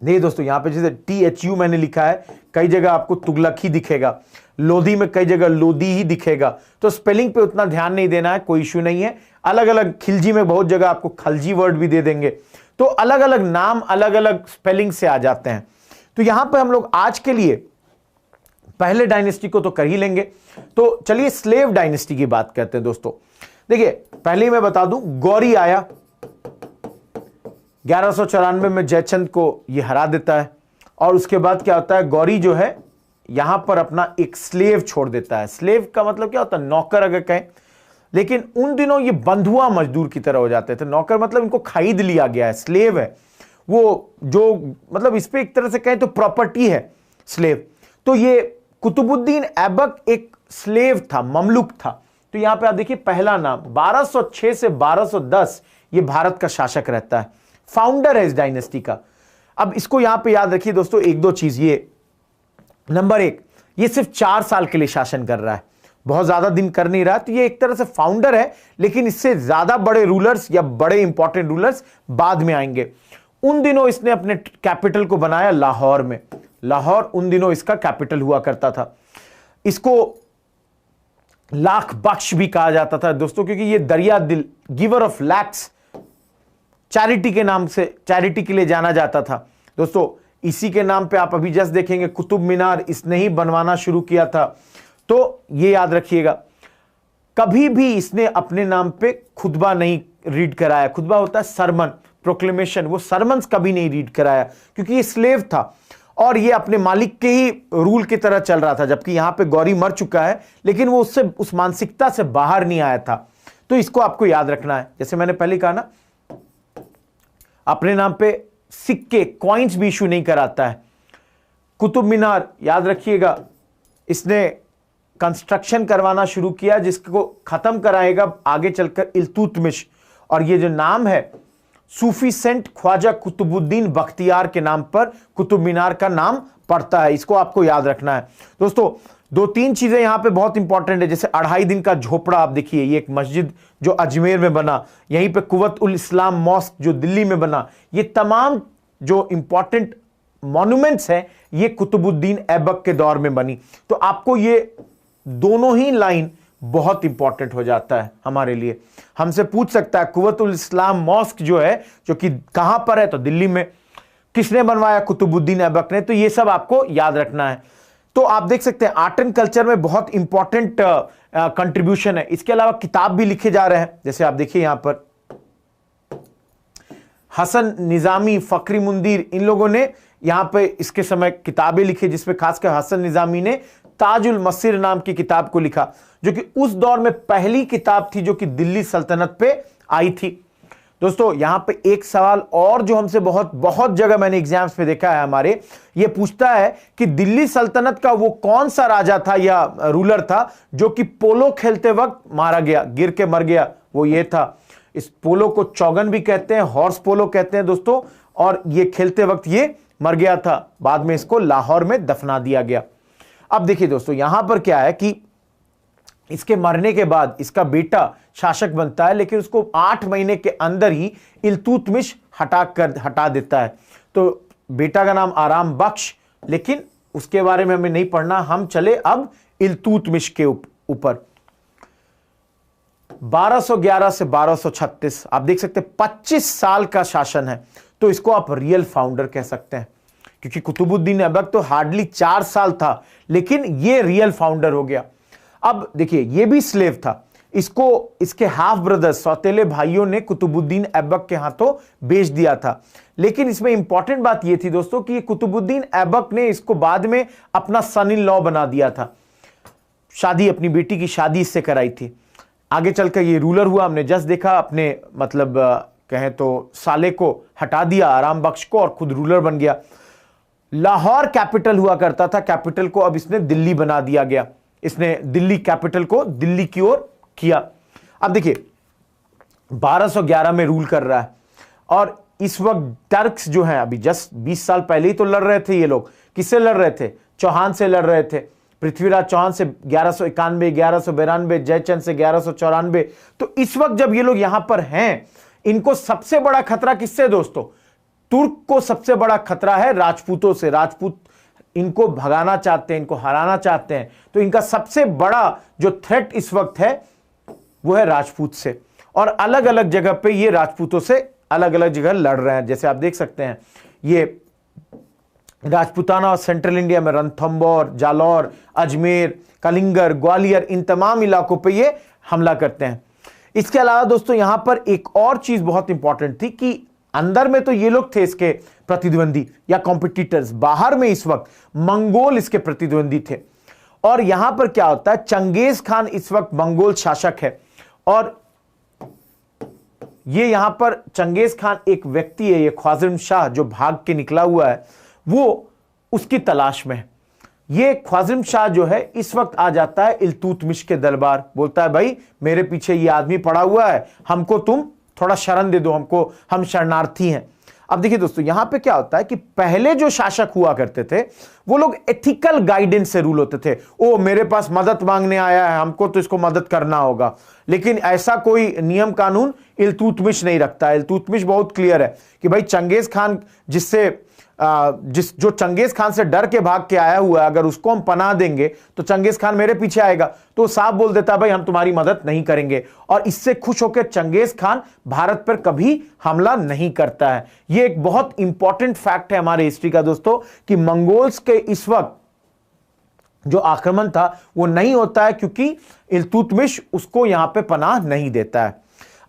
नहीं दोस्तों, यहां पे जैसे THU मैंने लिखा है, कई जगह आपको तुगलक ही दिखेगा, लोधी में कई जगह लोधी ही दिखेगा। तो स्पेलिंग पे उतना ध्यान नहीं देना है, कोई इश्यू नहीं है। अलग अलग, खिलजी में बहुत जगह आपको खलजी वर्ड भी दे देंगे। तो अलग अलग नाम, अलग अलग स्पेलिंग से आ जाते हैं। तो यहां पे हम लोग आज के लिए पहले डायनेस्टी को तो कर ही लेंगे। तो चलिए स्लेव डायनेस्टी की बात करते हैं दोस्तों। देखिए, पहले ही मैं बता दूं, गौरी आया 1194 में, जयचंद को यह हरा देता है। और उसके बाद क्या होता है, गौरी जो है यहां पर अपना एक स्लेव छोड़ देता है। स्लेव का मतलब क्या होता है? नौकर अगर कहें, लेकिन उन दिनों ये बंधुआ मजदूर की तरह हो जाते थे। नौकर मतलब इनको खरीद लिया गया है, स्लेव है वो, जो मतलब इस पे एक तरह से कहें तो प्रॉपर्टी है स्लेव। तो ये कुतुबुद्दीन ऐबक एक स्लेव था, ममलुक था। तो यहां पे आप देखिए, पहला नाम 1206 से 1210 ये भारत का शासक रहता है, फाउंडर है इस डायनेस्टी का। अब इसको यहां पे याद रखिए दोस्तों, एक दो चीज। ये नंबर 1, ये सिर्फ 4 साल के लिए शासन कर रहा है, बहुत ज्यादा दिन कर नहीं रहा। तो ये एक तरह से फाउंडर है, लेकिन इससे ज्यादा बड़े रूलर्स या बड़े इंपॉर्टेंट रूलर्स बाद में आएंगे। उन दिनों इसने अपने कैपिटल को बनाया लाहौर में। लाहौर उन दिनों इसका कैपिटल हुआ करता था। इसको लाख बख्श भी कहा जाता था दोस्तों, क्योंकि ये दरिया दिल, गिवर ऑफ लैक्स, चैरिटी के नाम से, चैरिटी के लिए जाना जाता था दोस्तों। इसी के नाम पे आप अभी जस्ट देखेंगे कुतुब मीनार इसने ही बनवाना शुरू किया था। तो ये याद रखिएगा, कभी भी इसने अपने नाम पे खुतबा नहीं रीड कराया। खुतबा होता है सरमन, प्रोक्लेमेशन, वो सरमन्स कभी नहीं रीड कराया, क्योंकि ये स्लेव था और ये अपने मालिक के ही रूल की तरह चल रहा था। जबकि यहां पे गौरी मर चुका है, लेकिन वो उससे, उस मानसिकता से बाहर नहीं आया था। तो इसको आपको याद रखना है। जैसे मैंने पहले कहा ना, अपने नाम पे सिक्के, कॉइन्स भी इशू नहीं कराता है। कुतुब मीनार याद रखिएगा, इसने कंस्ट्रक्शन करवाना शुरू किया, जिसको खत्म कराएगा आगे चलकर इल्तुतमिश। और ये जो नाम है, सूफी सेंट ख्वाजा कुतुबुद्दीन बख्तियार के नाम पर कुतुब मीनार का नाम पड़ता है। इसको आपको याद रखना है दोस्तों। 2-3 चीजें यहां पे बहुत इंपॉर्टेंट है। जैसे 2.5 दिन का झोपड़ा आप देखिए, ये एक मस्जिद जो अजमेर में बना, यहीं पे कुव्वत उल इस्लाम मॉस्क जो दिल्ली में बना, ये तमाम जो इंपॉर्टेंट मॉन्यूमेंट्स हैं ये कुतुबुद्दीन ऐबक के दौर में बनी। तो आपको ये दोनों ही लाइन बहुत इंपॉर्टेंट हो जाता है हमारे लिए। हमसे पूछ सकता है कुव्वत उल इस्लाम मॉस्क जो है, जो कि कहां पर है, तो दिल्ली में। किसने बनवाया? कुतुबुद्दीन ऐबक ने। तो ये सब आपको याद रखना है। तो आप देख सकते हैं आर्ट एंड कल्चर में बहुत इंपॉर्टेंट कंट्रीब्यूशन है। इसके अलावा किताब भी लिखे जा रहे हैं। जैसे आप देखिए यहां पर हसन निजामी, फकरी मुंदीर, इन लोगों ने यहां पे इसके समय किताबें लिखी, जिसमें खासकर हसन निजामी ने ताजुल मसीर नाम की किताब को लिखा, जो कि उस दौर में पहली किताब थी जो कि दिल्ली सल्तनत पे आई थी। दोस्तों यहां पे एक सवाल और जो हमसे बहुत जगह मैंने एग्जाम्स में देखा है हमारे, ये पूछता है कि दिल्ली सल्तनत का वो कौन सा राजा था या रूलर था जो कि पोलो खेलते वक्त मारा गया, गिर के मर गया। वो ये था। इस पोलो को चौगन भी कहते हैं, हॉर्स पोलो कहते हैं दोस्तों, और ये खेलते वक्त ये मर गया था। बाद में इसको लाहौर में दफना दिया गया। अब देखिए दोस्तों यहां पर क्या है कि इसके मरने के बाद इसका बेटा शासक बनता है, लेकिन उसको 8 महीने के अंदर ही इल्तुतमिश हटा देता है। तो बेटा का नाम आराम बख्श, लेकिन उसके बारे में हमें नहीं पढ़ना। हम चले अब इल्तुतमिश के ऊपर। 1211 से 1236 आप देख सकते हैं 25 साल का शासन है। तो इसको आप रियल फाउंडर कह सकते हैं, क्योंकि कुतुबुद्दीन ऐबक तो हार्डली 4 साल था, लेकिन ये रियल फाउंडर हो गया। अब देखिए ये भी स्लेव था, इसको इसके हाफ ब्रदर्स सौतेले भाइयों ने कुतुबुद्दीन ऐबक के हाथों बेच दिया था। लेकिन इसमें इंपॉर्टेंट बात यह थी दोस्तों कि कुतुबुद्दीन ऐबक ने इसको बाद में अपना सन इन लॉ बना दिया था। शादी, अपनी बेटी की शादी इससे कराई थी। आगे चलकर ये रूलर हुआ, हमने जस्ट देखा, अपने मतलब कहें तो साले को हटा दिया आराम बख्श को, और खुद रूलर बन गया। लाहौर कैपिटल हुआ करता था, कैपिटल को अब इसने दिल्ली बना दिया गया। इसने दिल्ली कैपिटल को दिल्ली की ओर किया। अब देखिए 1211 में रूल कर रहा है, और इस वक्त टर्क्स जो हैं, अभी जस्ट 20 साल पहले ही तो लड़ रहे थे ये लोग। किससे लड़ रहे थे? चौहान से लड़ रहे थे। पृथ्वीराज चौहान से 1191, 1192, जयचंद से 1194। तो इस वक्त जब ये लोग यहां पर हैं, इनको सबसे बड़ा खतरा किससे दोस्तों? तुर्क को सबसे बड़ा खतरा है राजपूतों से। राजपूत इनको भगाना चाहते हैं, इनको हराना चाहते हैं। तो इनका सबसे बड़ा जो थ्रेट इस वक्त है वो है राजपूत से, और अलग अलग जगह पे ये राजपूतों से अलग अलग जगह लड़ रहे हैं। जैसे आप देख सकते हैं ये राजपूताना और सेंट्रल इंडिया में रणथंबोर, जालौर, अजमेर, कलिंगर, ग्वालियर, इन तमाम इलाकों पे ये हमला करते हैं। इसके अलावा दोस्तों यहां पर एक और चीज बहुत इंपॉर्टेंट थी कि अंदर में तो ये लोग थे इसके प्रतिद्वंदी या कॉम्पिटिटर्स, बाहर में इस वक्त मंगोल इसके प्रतिद्वंदी थे। और यहां पर क्या होता है, चंगेज खान इस वक्त मंगोल शासक है, और ये यहां पर चंगेज खान एक व्यक्ति है, ये ख्वारिज़म शाह जो भाग के निकला हुआ है, वो उसकी तलाश में है। ये ख्वारिज़म शाह जो है इस वक्त आ जाता है इल्तुतमिश के दरबार, बोलता है भाई मेरे पीछे ये आदमी पड़ा हुआ है, हमको तुम थोड़ा शरण दे दो, हमको, हम शरणार्थी हैं। अब देखिए दोस्तों यहां पे क्या होता है कि पहले जो शासक हुआ करते थे वो लोग एथिकल गाइडेंस से रूल होते थे। ओ मेरे पास मदद मांगने आया है, हमको तो इसको मदद करना होगा। लेकिन ऐसा कोई नियम कानून इल्तुतमिश नहीं रखता है। इल्तुतमिश बहुत क्लियर है कि भाई चंगेज खान जो चंगेज खान से डर के भाग के आया हुआ है, अगर उसको हम पनाह देंगे तो चंगेज खान मेरे पीछे आएगा, तो साफ बोल देता है भाई हम तुम्हारी मदद नहीं करेंगे। और इससे खुश होकर चंगेज खान भारत पर कभी हमला नहीं करता है। यह एक बहुत इंपॉर्टेंट फैक्ट है हमारे हिस्ट्री का दोस्तों, कि मंगोल्स के इस वक्त जो आक्रमण था वो नहीं होता है क्योंकि इल्तुतमिश उसको यहां पे पनाह नहीं देता है।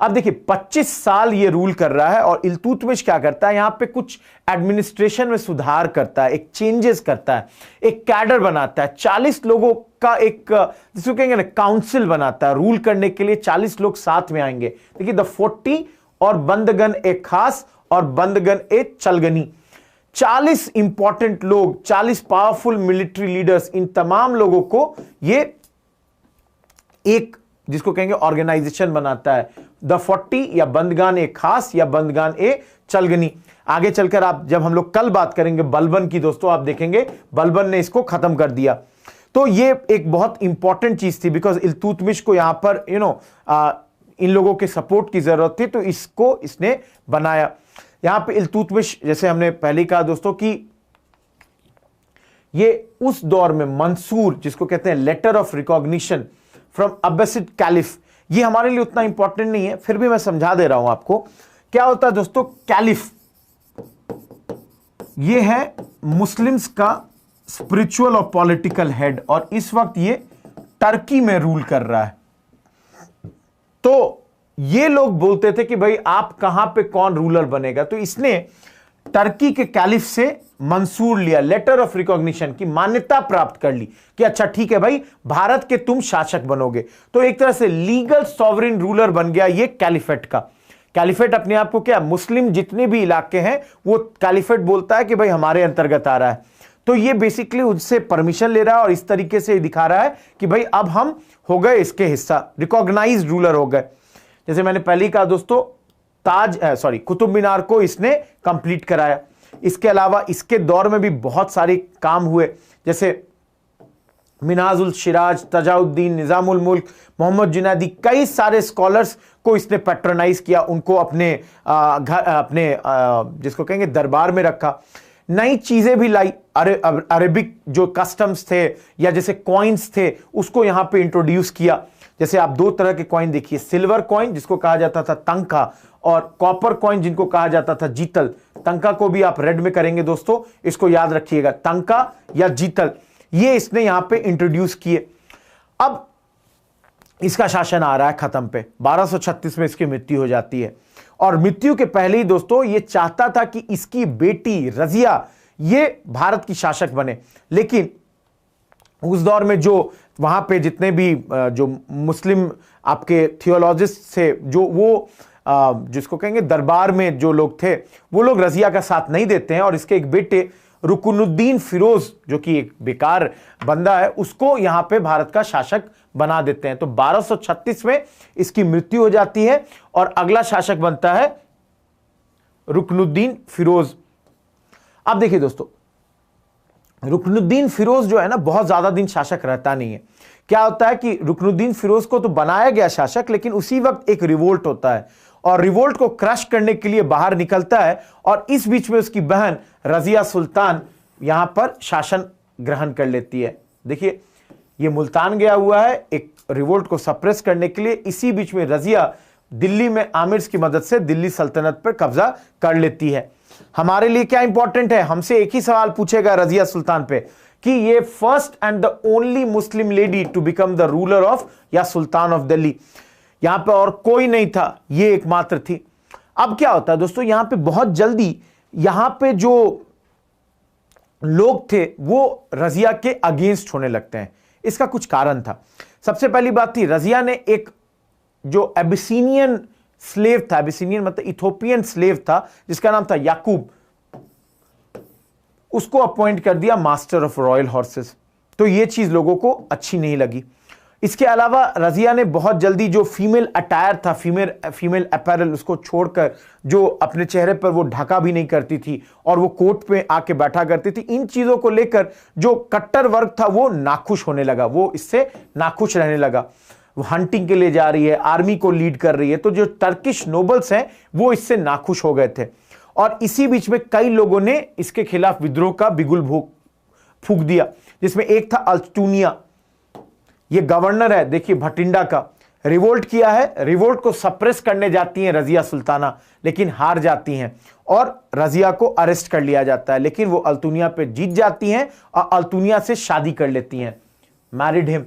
अब देखिए 25 साल ये रूल कर रहा है, और इल्तुतमिश क्या करता है, यहां पे कुछ एडमिनिस्ट्रेशन में सुधार करता है, एक चेंजेस करता है, एक कैडर बनाता है, 40 लोगों का एक जिसको कहेंगे ना काउंसिल बनाता है। रूल करने के लिए 40 लोग साथ में आएंगे। देखिए द 40 और बंदगन ए खास और बंदगन ए चलगनी, 40 इंपॉर्टेंट लोग, 40 पावरफुल मिलिट्री लीडर्स, इन तमाम लोगों को ये एक जिसको कहेंगे ऑर्गेनाइजेशन बनाता है। द 40 या बंदगान ए खास या बंदगान ए चलगनी। आगे चलकर आप जब हम लोग कल बात करेंगे बलबन की दोस्तों, आप देखेंगे बलबन ने इसको खत्म कर दिया। तो ये एक बहुत इंपॉर्टेंट चीज थी, बिकॉज इल्तुतमिश को यहां पर इन लोगों के सपोर्ट की जरूरत थी, तो इसको इसने बनाया। यहां पे इल्तुतमिश, जैसे हमने पहले कहा दोस्तों कि ये उस दौर में मंसूर, जिसको कहते हैं letter of recognition from Abbasid caliph, ये हमारे लिए उतना इंपॉर्टेंट नहीं है, फिर भी मैं समझा दे रहा हूं आपको। क्या होता है दोस्तों, कैलिफ ये है मुस्लिम्स का स्पिरिचुअल और पॉलिटिकल हेड, और इस वक्त ये टर्की में रूल कर रहा है। तो ये लोग बोलते थे कि भाई आप कहां पे कौन रूलर बनेगा, तो इसने टर्की के कैलिफ से मंसूर लिया, लेटर ऑफ रिकॉग्निशन की मान्यता प्राप्त कर ली कि अच्छा ठीक है भाई, भारत के तुम शासक बनोगे। तो एक तरह से लीगल सॉवरेन रूलर बन गया ये कैलिफेट का। कैलिफेट अपने आप को क्या, मुस्लिम जितने भी इलाके हैं वो कैलिफेट बोलता है कि भाई हमारे अंतर्गत आ रहा है। तो ये बेसिकली उससे परमिशन ले रहा है और इस तरीके से दिखा रहा है कि भाई अब हम हो गए इसके हिस्सा, रिकॉग्नाइज्ड रूलर हो गए। जैसे मैंने पहले ही कहा दोस्तों, कुतुब मीनार को इसने कंप्लीट कराया। इसके अलावा इसके दौर में भी बहुत सारे काम हुए, जैसे मिनाजुल शिराज, तजाउद्दीन, निजामुल मुल्क, मोहम्मद जुनैदी, कई सारे स्कॉलर्स को इसने पैट्रोनाइज किया, उनको अपने जिसको कहेंगे दरबार में रखा। नई चीजें भी लाई, अरेबिक जो कस्टम्स थे या जैसे कॉइन्स थे उसको यहां पे इंट्रोड्यूस किया। जैसे आप दो तरह के कॉइन देखिए, सिल्वर कॉइन जिसको कहा जाता था तंका, और कॉपर कॉइन जिनको कहा जाता था जीतल। तंका को भी आप रेड में करेंगे दोस्तों, इसको याद रखिएगा, तंका या जीतल, ये इसने यहां पे इंट्रोड्यूस किए। अब इसका शासन आ रहा है खत्म पे, 1236 में इसकी मृत्यु हो जाती है। और मृत्यु के पहले ही दोस्तों ये चाहता था कि इसकी बेटी रजिया ये भारत की शासक बने, लेकिन उस दौर में जो वहां पे जितने भी जो मुस्लिम आपके थियोलॉजिस्ट थे, जो वो जिसको कहेंगे दरबार में जो लोग थे, वो लोग रजिया का साथ नहीं देते हैं और इसके एक बेटे रुकनुद्दीन फिरोज, जो कि एक बेकार बंदा है, उसको यहां पे भारत का शासक बना देते हैं। तो 1236 में इसकी मृत्यु हो जाती है और अगला शासक बनता है रुकनुद्दीन फिरोज। अब देखिए दोस्तों, रुकनुद्दीन फिरोज जो है ना, बहुत ज्यादा दिन शासक रहता नहीं है। क्या होता है कि रुकनुद्दीन फिरोज को तो बनाया गया शासक, लेकिन उसी वक्त एक रिवोल्ट होता है और रिवोल्ट को क्रश करने के लिए बाहर निकलता है, और इस बीच में उसकी बहन रजिया सुल्तान यहां पर शासन ग्रहण कर लेती है। देखिए ये मुल्तान गया हुआ है एक रिवोल्ट को सप्रेस करने के लिए, इसी बीच में रजिया दिल्ली में आमिर्स की मदद से दिल्ली सल्तनत पर कब्जा कर लेती है। हमारे लिए क्या इंपॉर्टेंट है, हमसे एक ही सवाल पूछेगा रजिया सुल्तान पे कि ये first and the only Muslim lady to become the ruler of या सुल्तान ऑफ दिल्ली, यहां पे और कोई नहीं था, ये एकमात्र थी। अब क्या होता है दोस्तों, यहां पे बहुत जल्दी यहां पे जो लोग थे वो रजिया के अगेंस्ट होने लगते हैं। इसका कुछ कारण था। सबसे पहली बात थी, रजिया ने एक जो एबिसिनियन स्लेव था, एबिसिनियन मतलब इथोपियन स्लेव था जिसका नाम था याकूब, उसको अपॉइंट कर दिया मास्टर ऑफ रॉयल हॉर्सेस। तो यह चीज लोगों को अच्छी नहीं लगी। इसके अलावा रजिया ने बहुत जल्दी जो फीमेल अटायर था, फीमेल अपैरल, उसको छोड़कर जो अपने चेहरे पर वो ढका भी नहीं करती थी और वो कोर्ट पे आके बैठा करती थी, इन चीजों को लेकर जो कट्टर वर्ग था वो नाखुश होने लगा, वो इससे नाखुश रहने लगा। वो हंटिंग के लिए जा रही है, आर्मी को लीड कर रही है, तो जो टर्किश नोबल्स हैं वो इससे नाखुश हो गए थे। और इसी बीच में कई लोगों ने इसके खिलाफ विद्रोह का बिगुल फूंक दिया, जिसमें एक था अल्तूनिया, ये गवर्नर है देखिए भटिंडा का, रिवोल्ट किया है। रिवोल्ट को सप्रेस करने जाती हैं रजिया सुल्ताना, लेकिन हार जाती हैं और रजिया को अरेस्ट कर लिया जाता है, लेकिन वो अल्तुनिया पे जीत जाती हैं और अल्तुनिया से शादी कर लेती हैं, मैरिड हिम।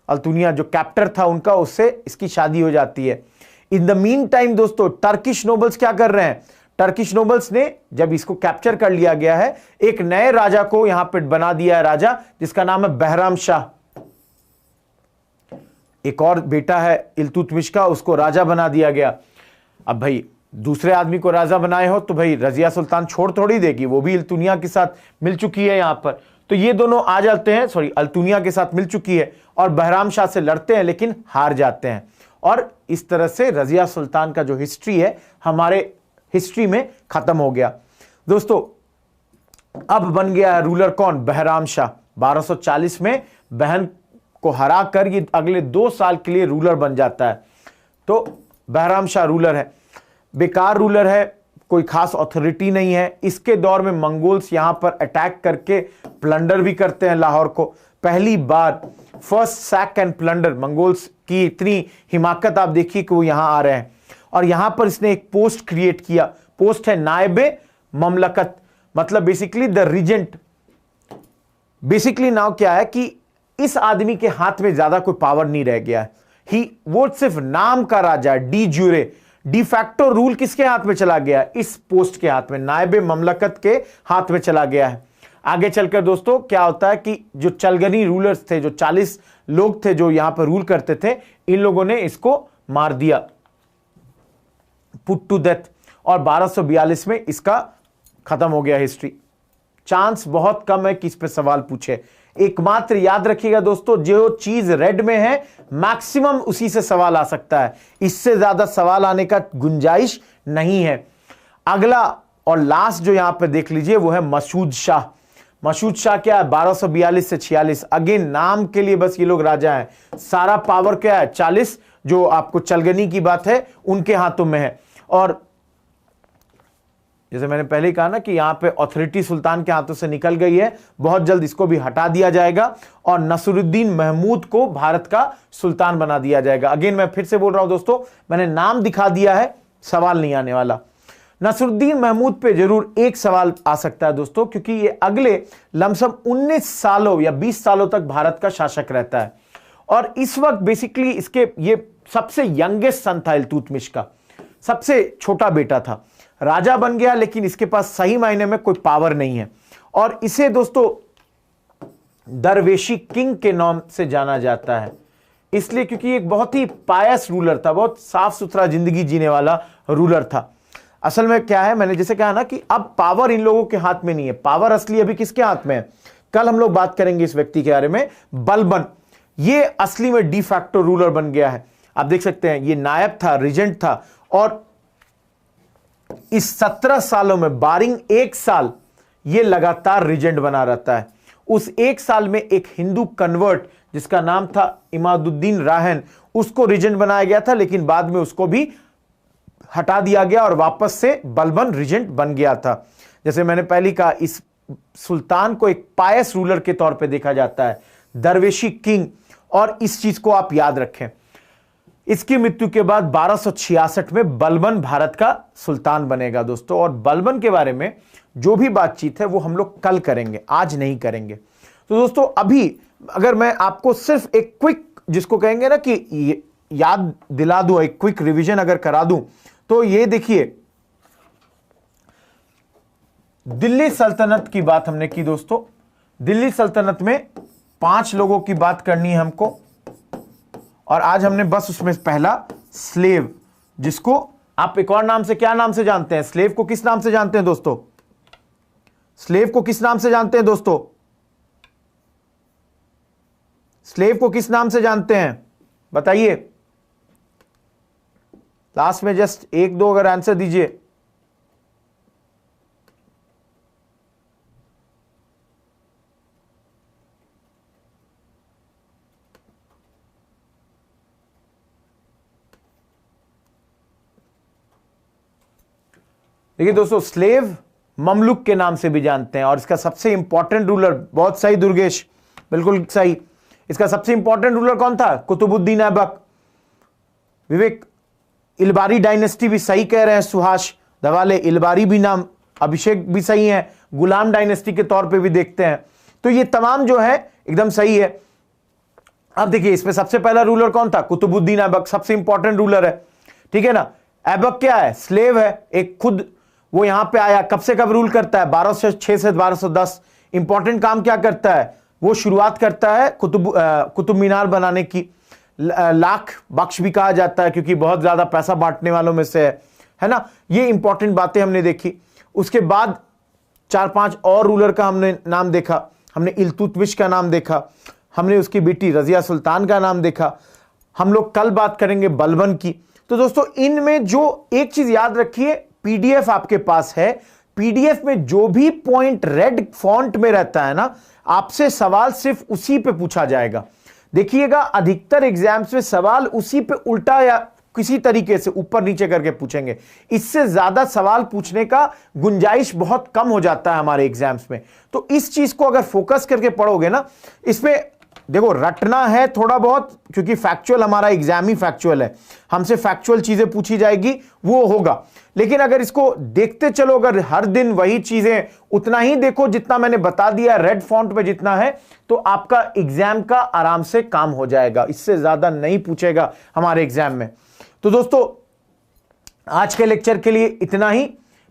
अल्तुनिया जो कैप्टर था उनका, उससे इसकी शादी हो जाती है। इन द मीन टाइम दोस्तों, टर्किश नोबल्स क्या कर रहे हैं, टर्किश नोबल्स ने जब इसको कैप्चर कर लिया गया है, एक नए राजा को यहां पर बना दिया है राजा, जिसका नाम है बहराम शाह। एक और बेटा है इल्तुतमिश का, उसको राजा बना दिया गया। अब भाई दूसरे आदमी को राजा बनाए हो तो भाई रजिया सुल्तान छोड़ थोड़ी देगी, वो भी अल्तुनिया के साथ मिल चुकी है यहां पर। तो ये दोनों आ जाते हैं, अल्तुनिया के साथ मिल चुकी है और बहराम शाह से लड़ते हैं लेकिन हार जाते हैं। और इस तरह से रजिया सुल्तान का जो हिस्ट्री है हमारे हिस्ट्री में खत्म हो गया। दोस्तों अब बन गया रूलर कौन, बहराम शाह। 1240 में बहन को हरा कर ये अगले 2 साल के लिए रूलर बन जाता है। तो बहराम शाह रूलर है, बेकार रूलर है, कोई खास अथॉरिटी नहीं है। इसके दौर में मंगोल्स यहां पर अटैक करके प्लंडर भी करते हैं लाहौर को। पहली बार first sack and plunder, Mongols की इतनी हिमाकत आप देखिए कि वो यहां आ रहे हैं। और यहां पर इसने एक पोस्ट क्रिएट किया, पोस्ट है नायबे ममलकत, मतलब basically the regent. Basically now क्या है कि इस आदमी के हाथ में ज्यादा कोई पावर नहीं रह गया है, वो सिर्फ नाम का राजा, डी ज्यूरे। डिफैक्टो रूल किसके हाथ में चला गया? इस पोस्ट के हाथ में, नायबे ममलकत के हाथ में चला गया है। आगे चलकर दोस्तों क्या होता है कि जो चलगनी रूलर्स थे, जो 40 लोग थे जो यहां पर रूल करते थे, इन लोगों ने इसको मार दिया, पुट टू डेथ, और 1242 में इसका खत्म हो गया हिस्ट्री। चांस बहुत कम है कि इस पे सवाल पूछे। एकमात्र याद रखिएगा दोस्तों, जो चीज रेड में है मैक्सिमम उसी से सवाल आ सकता है, इससे ज्यादा सवाल आने का गुंजाइश नहीं है। अगला और लास्ट जो यहां पे देख लीजिए वो है मसूद शाह। मसूद शाह क्या है? 1242 से 46। अगेन नाम के लिए बस ये लोग राजा हैं, सारा पावर क्या है? 40 जो आपको चलगनी की बात है उनके हाथों में है। और जैसे मैंने पहले ही कहा ना कि यहां पे अथॉरिटी सुल्तान के हाथों से निकल गई है, बहुत जल्द इसको भी हटा दिया जाएगा और नसरुद्दीन महमूद को भारत का सुल्तान बना दिया जाएगा। अगेन मैं फिर से बोल रहा हूं दोस्तों, मैंने नाम दिखा दिया है, सवाल नहीं आने वाला। नसरुद्दीन महमूद पे जरूर एक सवाल आ सकता है दोस्तों, क्योंकि ये अगले लमसम 19 सालों या 20 सालों तक भारत का शासक रहता है और इस वक्त बेसिकली इसके ये सबसे यंगेस्ट सन था, इल्तुतमिश का सबसे छोटा बेटा था। राजा बन गया लेकिन इसके पास सही मायने में कोई पावर नहीं है और इसे दोस्तों दरवेशी किंग के नाम से जाना जाता है, इसलिए क्योंकि एक बहुत ही पायस रूलर था, बहुत साफ सुथरा जिंदगी जीने वाला रूलर था। असल में क्या है, मैंने जैसे कहा ना कि अब पावर इन लोगों के हाथ में नहीं है, पावर असली अभी किसके हाथ में है? कल हम लोग बात करेंगे इस व्यक्ति के बारे में, बलबन। ये असली में डी फैक्टो रूलर बन गया है। आप देख सकते हैं ये नायब था, रीजेंट था और इस 17 सालों में बारिंग एक साल ये लगातार रीजेंट बना रहता है। उस एक साल में एक हिंदू कन्वर्ट जिसका नाम था इमादुद्दीन राहन, उसको रीजेंट बनाया गया था, लेकिन बाद में उसको भी हटा दिया गया और वापस से बलबन रीजेंट बन गया था। जैसे मैंने पहले कहा, इस सुल्तान को एक पायस रूलर के तौर पे देखा जाता है, दरवेशी किंग, और इस चीज को आप याद रखें। इसकी मृत्यु के बाद 1266 में बलबन भारत का सुल्तान बनेगा दोस्तों, और बलबन के बारे में जो भी बातचीत है वो हम लोग कल करेंगे, आज नहीं करेंगे। तो दोस्तों अभी अगर मैं आपको सिर्फ एक क्विक, जिसको कहेंगे ना कि याद दिला दूं, एक क्विक रिवीजन अगर करा दूं, तो ये देखिए, दिल्ली सल्तनत की बात हमने की दोस्तों। दिल्ली सल्तनत में 5 लोगों की बात करनी है हमको, और आज हमने बस उसमें पहला स्लेव, जिसको आप एक और नाम से क्या नाम से जानते हैं? स्लेव को किस नाम से जानते हैं दोस्तों? स्लेव को किस नाम से जानते हैं दोस्तों? स्लेव को किस नाम से जानते हैं बताइए? लास्ट में जस्ट 1-2 अगर आंसर दीजिए। देखिए दोस्तों, स्लेव ममलुक के नाम से भी जानते हैं, और इसका सबसे इंपॉर्टेंट रूलर, बहुत सही दुर्गेश, बिल्कुल सही, इसका सबसे इंपॉर्टेंट रूलर कौन था? कुतुबुद्दीन ऐबक। विवेक, इलबारी डायनेस्टी भी सही कह रहे हैं, सुहास दवाले, इलबारी भी नाम, अभिषेक भी सही है, गुलाम डायनेस्टी के तौर पे भी देखते हैं, तो ये तमाम जो है एकदम सही है। अब देखिए इसमें सबसे पहला रूलर कौन था? कुतुबुद्दीन ऐबक, सबसे इंपॉर्टेंट रूलर है, ठीक है ना। ऐबक क्या है? स्लेव है, एक खुद वो यहां पे आया, कब से कब रूल करता है? 1206 से 1210। इंपॉर्टेंट काम क्या करता है? वो शुरुआत करता है कुतुब मीनार बनाने की, लाख बख्श भी कहा जाता है क्योंकि बहुत ज्यादा पैसा बांटने वालों में से है ना। ये इंपॉर्टेंट बातें हमने देखी। उसके बाद 4-5 और रूलर का हमने नाम देखा, हमने इल्तुतमिश का नाम देखा, हमने उसकी बेटी रजिया सुल्तान का नाम देखा, हम लोग कल बात करेंगे बलबन की। तो दोस्तों इनमें जो एक चीज याद रखिए, पीडीएफ आपके पास है, पीडीएफ में जो भी पॉइंट रेड फॉन्ट में रहता है ना, आपसे सवाल सिर्फ उसी पे पूछा जाएगा। देखिएगा अधिकतर एग्जाम्स में सवाल उसी पे उल्टा या किसी तरीके से ऊपर नीचे करके पूछेंगे, इससे ज्यादा सवाल पूछने का गुंजाइश बहुत कम हो जाता है हमारे एग्जाम्स में। तो इस चीज को अगर फोकस करके पढ़ोगे ना, इसमें देखो रटना है थोड़ा बहुत, क्योंकि फैक्चुअल हमारा एग्जाम ही फैक्चुअल है, हमसे फैक्चुअल चीजें पूछी जाएगी वो होगा। लेकिन अगर इसको देखते चलो, अगर हर दिन वही चीजें उतना ही देखो जितना मैंने बता दिया रेड फॉन्ट में जितना है, तो आपका एग्जाम का आराम से काम हो जाएगा, इससे ज्यादा नहीं पूछेगा हमारे एग्जाम में। तो दोस्तों आज के लेक्चर के लिए इतना ही।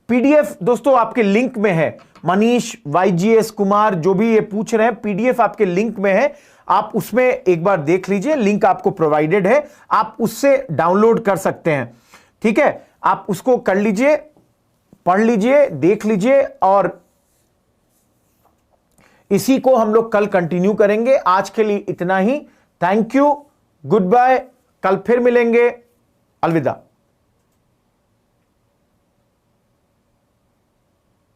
पीडीएफ दोस्तों आपके लिंक में है, मनीष, YGS कुमार जो भी ये पूछ रहे हैं, पीडीएफ आपके लिंक में है, आप उसमें एक बार देख लीजिए, लिंक आपको प्रोवाइडेड है, आप उससे डाउनलोड कर सकते हैं। ठीक है, आप उसको कर लीजिए, पढ़ लीजिए, देख लीजिए, और इसी को हम लोग कल कंटिन्यू करेंगे। आज के लिए इतना ही। थैंक यू, गुड बाय, कल फिर मिलेंगे, अलविदा।